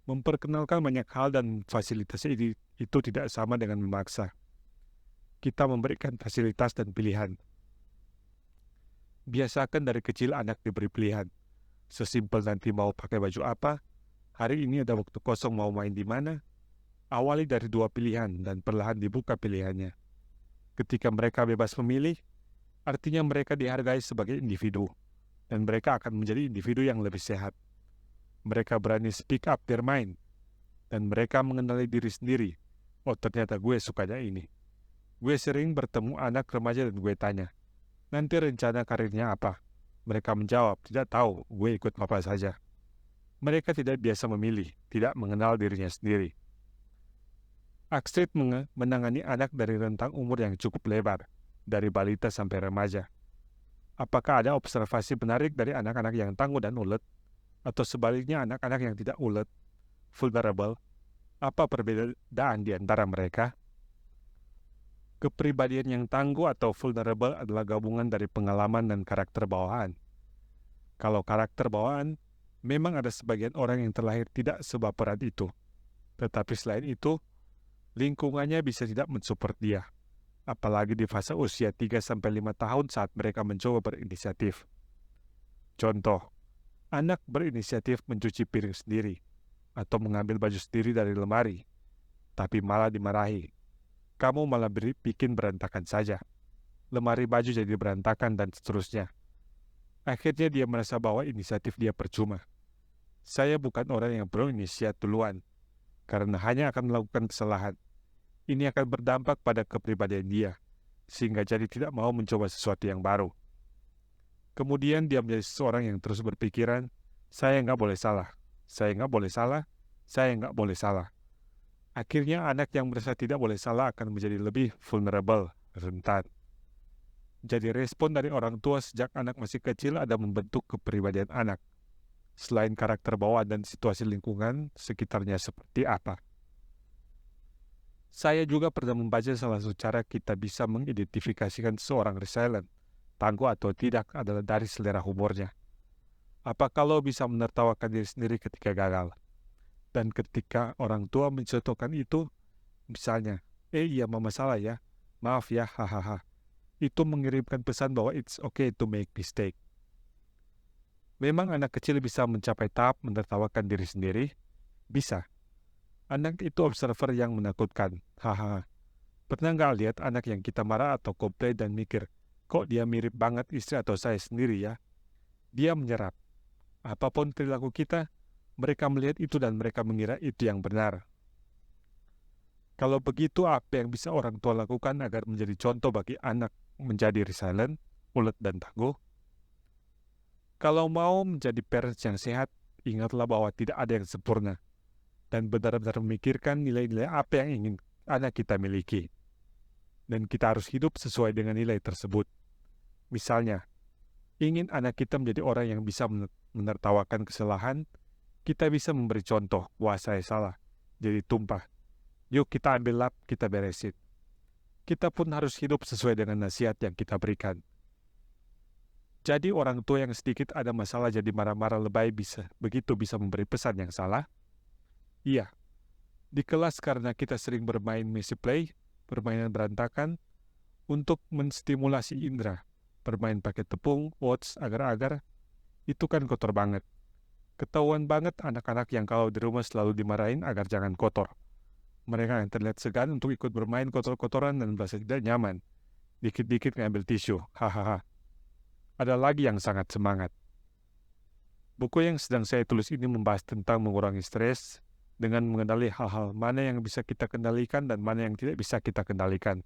Memperkenalkan banyak hal dan fasilitas itu tidak sama dengan memaksa. Kita memberikan fasilitas dan pilihan. Biasakan dari kecil anak diberi pilihan. Sesimpel nanti mau pakai baju apa, hari ini ada waktu kosong mau main di mana. Awali dari 2 pilihan dan perlahan dibuka pilihannya. Ketika mereka bebas memilih, artinya mereka dihargai sebagai individu. Dan mereka akan menjadi individu yang lebih sehat. Mereka berani speak up their mind. Dan mereka mengenali diri sendiri. Oh ternyata gue sukanya ini. Gue sering bertemu anak remaja dan gue tanya, nanti rencana karirnya apa? Mereka menjawab, tidak tahu, gue ikut apa saja. Mereka tidak biasa memilih, tidak mengenal dirinya sendiri. Akstrid menangani anak dari rentang umur yang cukup lebar, dari balita sampai remaja. Apakah ada observasi menarik dari anak-anak yang tangguh dan ulet? Atau sebaliknya anak-anak yang tidak ulet, vulnerable? Apa perbedaan di antara mereka? Kepribadian yang tangguh atau vulnerable adalah gabungan dari pengalaman dan karakter bawaan. Kalau karakter bawaan, memang ada sebagian orang yang terlahir tidak sebaperan itu. Tetapi selain itu, lingkungannya bisa tidak mensupport dia. Apalagi di fase usia 3-5 tahun saat mereka mencoba berinisiatif. Contoh, anak berinisiatif mencuci piring sendiri atau mengambil baju sendiri dari lemari, tapi malah dimarahi. Kamu malah bikin berantakan saja. Lemari baju jadi berantakan dan seterusnya. Akhirnya dia merasa bahwa inisiatif dia percuma. Saya bukan orang yang berinisiatif duluan, karena hanya akan melakukan kesalahan. Ini akan berdampak pada kepribadian dia, sehingga jadi tidak mau mencoba sesuatu yang baru. Kemudian dia menjadi seseorang yang terus berpikiran, saya nggak boleh salah, saya nggak boleh salah, saya nggak boleh salah. Akhirnya anak yang merasa tidak boleh salah akan menjadi lebih vulnerable, rentan. Jadi respon dari orang tua sejak anak masih kecil ada membentuk kepribadian anak. Selain karakter bawaan dan situasi lingkungan sekitarnya seperti apa. Saya juga pernah membaca salah satu cara kita bisa mengidentifikasikan seorang resilient, tangguh atau tidak adalah dari selera humornya. Apakah lo bisa menertawakan diri sendiri ketika gagal? Dan ketika orang tua mencontohkan itu, misalnya, iya mama salah ya, maaf ya, hahaha. Itu mengirimkan pesan bahwa it's okay to make mistake. Memang anak kecil bisa mencapai tahap menertawakan diri sendiri? Bisa. Anak itu observer yang menakutkan, hahaha. Pernah nggak lihat anak yang kita marah atau komplain dan mikir, kok dia mirip banget istri atau saya sendiri ya? Dia menyerap. Apapun perilaku kita, mereka melihat itu dan mereka mengira itu yang benar. Kalau begitu, apa yang bisa orang tua lakukan agar menjadi contoh bagi anak menjadi resilient, ulet dan tangguh? Kalau mau menjadi parents yang sehat, ingatlah bahwa tidak ada yang sempurna. Dan benar-benar memikirkan nilai-nilai apa yang ingin anak kita miliki. Dan kita harus hidup sesuai dengan nilai tersebut. Misalnya, ingin anak kita menjadi orang yang bisa menertawakan kesalahan, kita bisa memberi contoh, wah saya salah, jadi tumpah. Yuk kita ambil lap, kita beresin. Kita pun harus hidup sesuai dengan nasihat yang kita berikan. Jadi orang tua yang sedikit ada masalah jadi marah-marah lebay begitu bisa memberi pesan yang salah? Iya, di kelas karena kita sering bermain messy play, permainan berantakan, untuk menstimulasi indera, bermain pakai tepung, words, agar-agar, itu kan kotor banget. Ketahuan banget anak-anak yang kalau di rumah selalu dimarahin agar jangan kotor. Mereka yang terlihat segan untuk ikut bermain kotor-kotoran dan merasa tidak nyaman. Dikit-dikit ngambil tisu, hahaha. Ada lagi yang sangat semangat. Buku yang sedang saya tulis ini membahas tentang mengurangi stres dengan mengenali hal-hal mana yang bisa kita kendalikan dan mana yang tidak bisa kita kendalikan.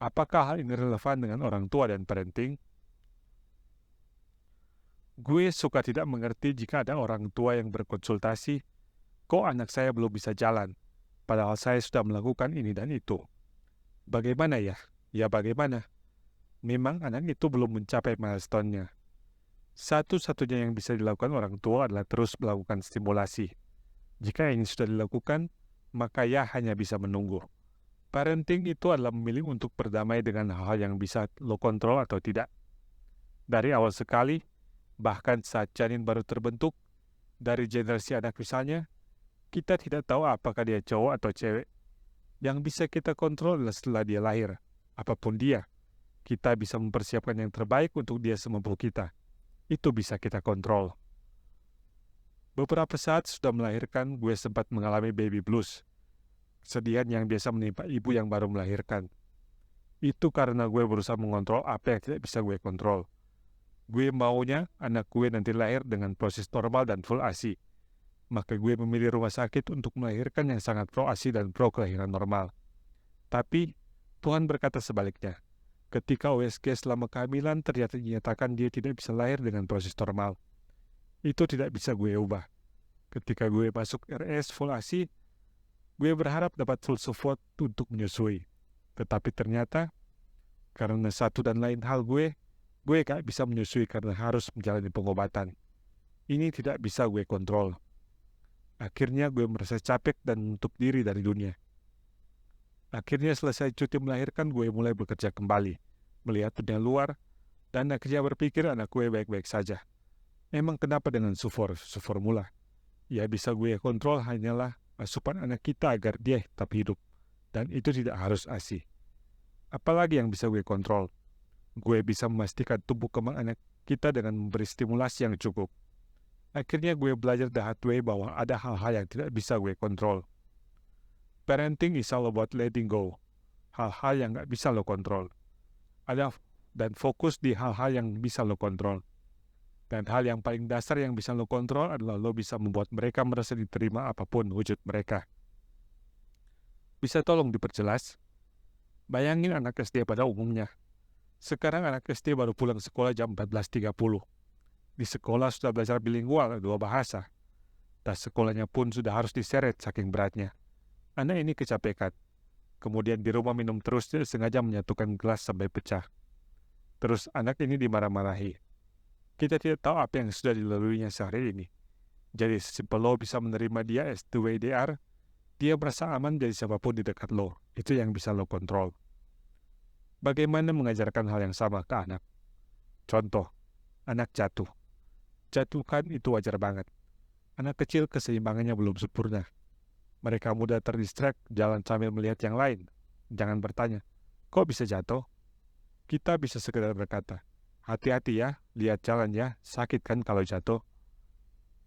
Apakah hal ini relevan dengan orang tua dan parenting? Gue suka tidak mengerti jika ada orang tua yang berkonsultasi, kok anak saya belum bisa jalan, padahal saya sudah melakukan ini dan itu. Bagaimana ya? Ya bagaimana? Memang anak itu belum mencapai milestone-nya. Satu-satunya yang bisa dilakukan orang tua adalah terus melakukan stimulasi. Jika ini sudah dilakukan, maka ya hanya bisa menunggu. Parenting itu adalah memilih untuk berdamai dengan hal-hal yang bisa lo kontrol atau tidak. Dari awal sekali, bahkan saat janin baru terbentuk, dari generasi anak misalnya, kita tidak tahu apakah dia cowok atau cewek. Yang bisa kita kontrol adalah setelah dia lahir. Apapun dia, kita bisa mempersiapkan yang terbaik untuk dia semampu kita. Itu bisa kita kontrol. Beberapa saat sudah melahirkan, gue sempat mengalami baby blues. Kesedihan yang biasa menimpa ibu yang baru melahirkan. Itu karena gue berusaha mengontrol apa yang tidak bisa gue kontrol. Gue maunya anak gue nanti lahir dengan proses normal dan full ASI. Maka gue memilih rumah sakit untuk melahirkan yang sangat pro ASI dan pro kelahiran normal. Tapi Tuhan berkata sebaliknya. Ketika USG selama kehamilan ternyata dinyatakan dia tidak bisa lahir dengan proses normal. Itu tidak bisa gue ubah. Ketika gue masuk RS full ASI, gue berharap dapat full support untuk menyusui. Tetapi ternyata, karena satu dan lain hal gue gak bisa menyusui karena harus menjalani pengobatan. Ini tidak bisa gue kontrol. Akhirnya gue merasa capek dan menutup diri dari dunia. Akhirnya selesai cuti melahirkan, gue mulai bekerja kembali, melihat dunia luar, dan akhirnya berpikir anak gue baik-baik saja. Emang kenapa dengan formula? Ya bisa gue kontrol hanyalah asupan anak kita agar dia tetap hidup, dan itu tidak harus ASI. Apalagi yang bisa gue kontrol? Gue bisa memastikan tumbuh kembang anak kita dengan memberi stimulasi yang cukup. Akhirnya gue belajar the hard way bahwa ada hal-hal yang tidak bisa gue kontrol. Parenting is all about letting go. Hal-hal yang gak bisa lo kontrol. Dan fokus di hal-hal yang bisa lo kontrol. Dan hal yang paling dasar yang bisa lo kontrol adalah lo bisa membuat mereka merasa diterima apapun wujud mereka. Bisa tolong diperjelas? Bayangin anak SD pada umumnya. Sekarang anak SD baru pulang sekolah jam 14.30. Di sekolah sudah belajar bilingual 2 bahasa. Tas sekolahnya pun sudah harus diseret saking beratnya. Anak ini kecapekan. Kemudian di rumah minum terus sengaja menyatukan gelas sampai pecah. Terus anak ini dimarah-marahi. Kita tidak tahu apa yang sudah dilaluinya sehari ini. Jadi sesimpel lo bisa menerima dia as the way they are, dia merasa aman dari siapapun di dekat lo. Itu yang bisa lo kontrol. Bagaimana mengajarkan hal yang sama ke anak? Contoh, anak jatuh. Jatuhkan itu wajar banget. Anak kecil keseimbangannya belum sempurna. Mereka mudah terdistract jalan sambil melihat yang lain. Jangan bertanya, kok bisa jatuh? Kita bisa sekedar berkata, hati-hati ya, lihat jalan ya, sakit kan kalau jatuh.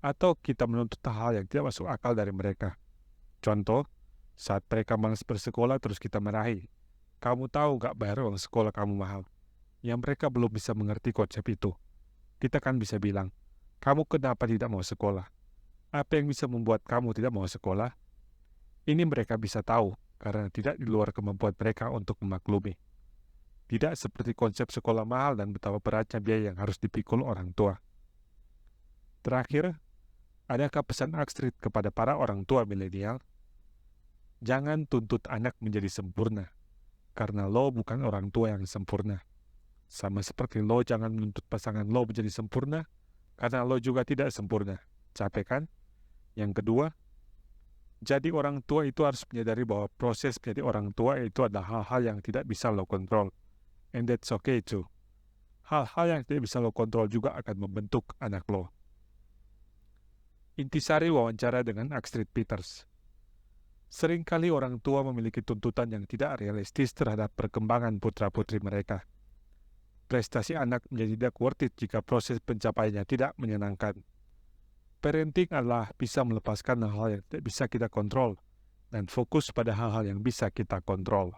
Atau kita menuntut hal yang tidak masuk akal dari mereka. Contoh, saat mereka malas bersekolah terus kita marahi. Kamu tahu gak bayar uang sekolah kamu mahal? Yang mereka belum bisa mengerti konsep itu. Kita kan bisa bilang, kamu kenapa tidak mau sekolah? Apa yang bisa membuat kamu tidak mau sekolah? Ini mereka bisa tahu karena tidak di luar kemampuan mereka untuk memaklumi. Tidak seperti konsep sekolah mahal dan betapa beratnya biaya yang harus dipikul orang tua. Terakhir, adakah pesan Astrid kepada para orang tua milenial? Jangan tuntut anak menjadi sempurna, karena lo bukan orang tua yang sempurna. Sama seperti lo jangan menuntut pasangan lo menjadi sempurna, karena lo juga tidak sempurna. Capek kan? Yang kedua, jadi orang tua itu harus menyadari bahwa proses menjadi orang tua itu adalah hal-hal yang tidak bisa lo kontrol. And that's okay too. Hal-hal yang tidak bisa lo kontrol juga akan membentuk anak lo. Intisari wawancara dengan Astrid Peters. Seringkali orang tua memiliki tuntutan yang tidak realistis terhadap perkembangan putra-putri mereka. Prestasi anak menjadi tidak worth it jika proses pencapaiannya tidak menyenangkan. Parenting adalah bisa melepaskan hal-hal yang tidak bisa kita kontrol dan fokus pada hal-hal yang bisa kita kontrol.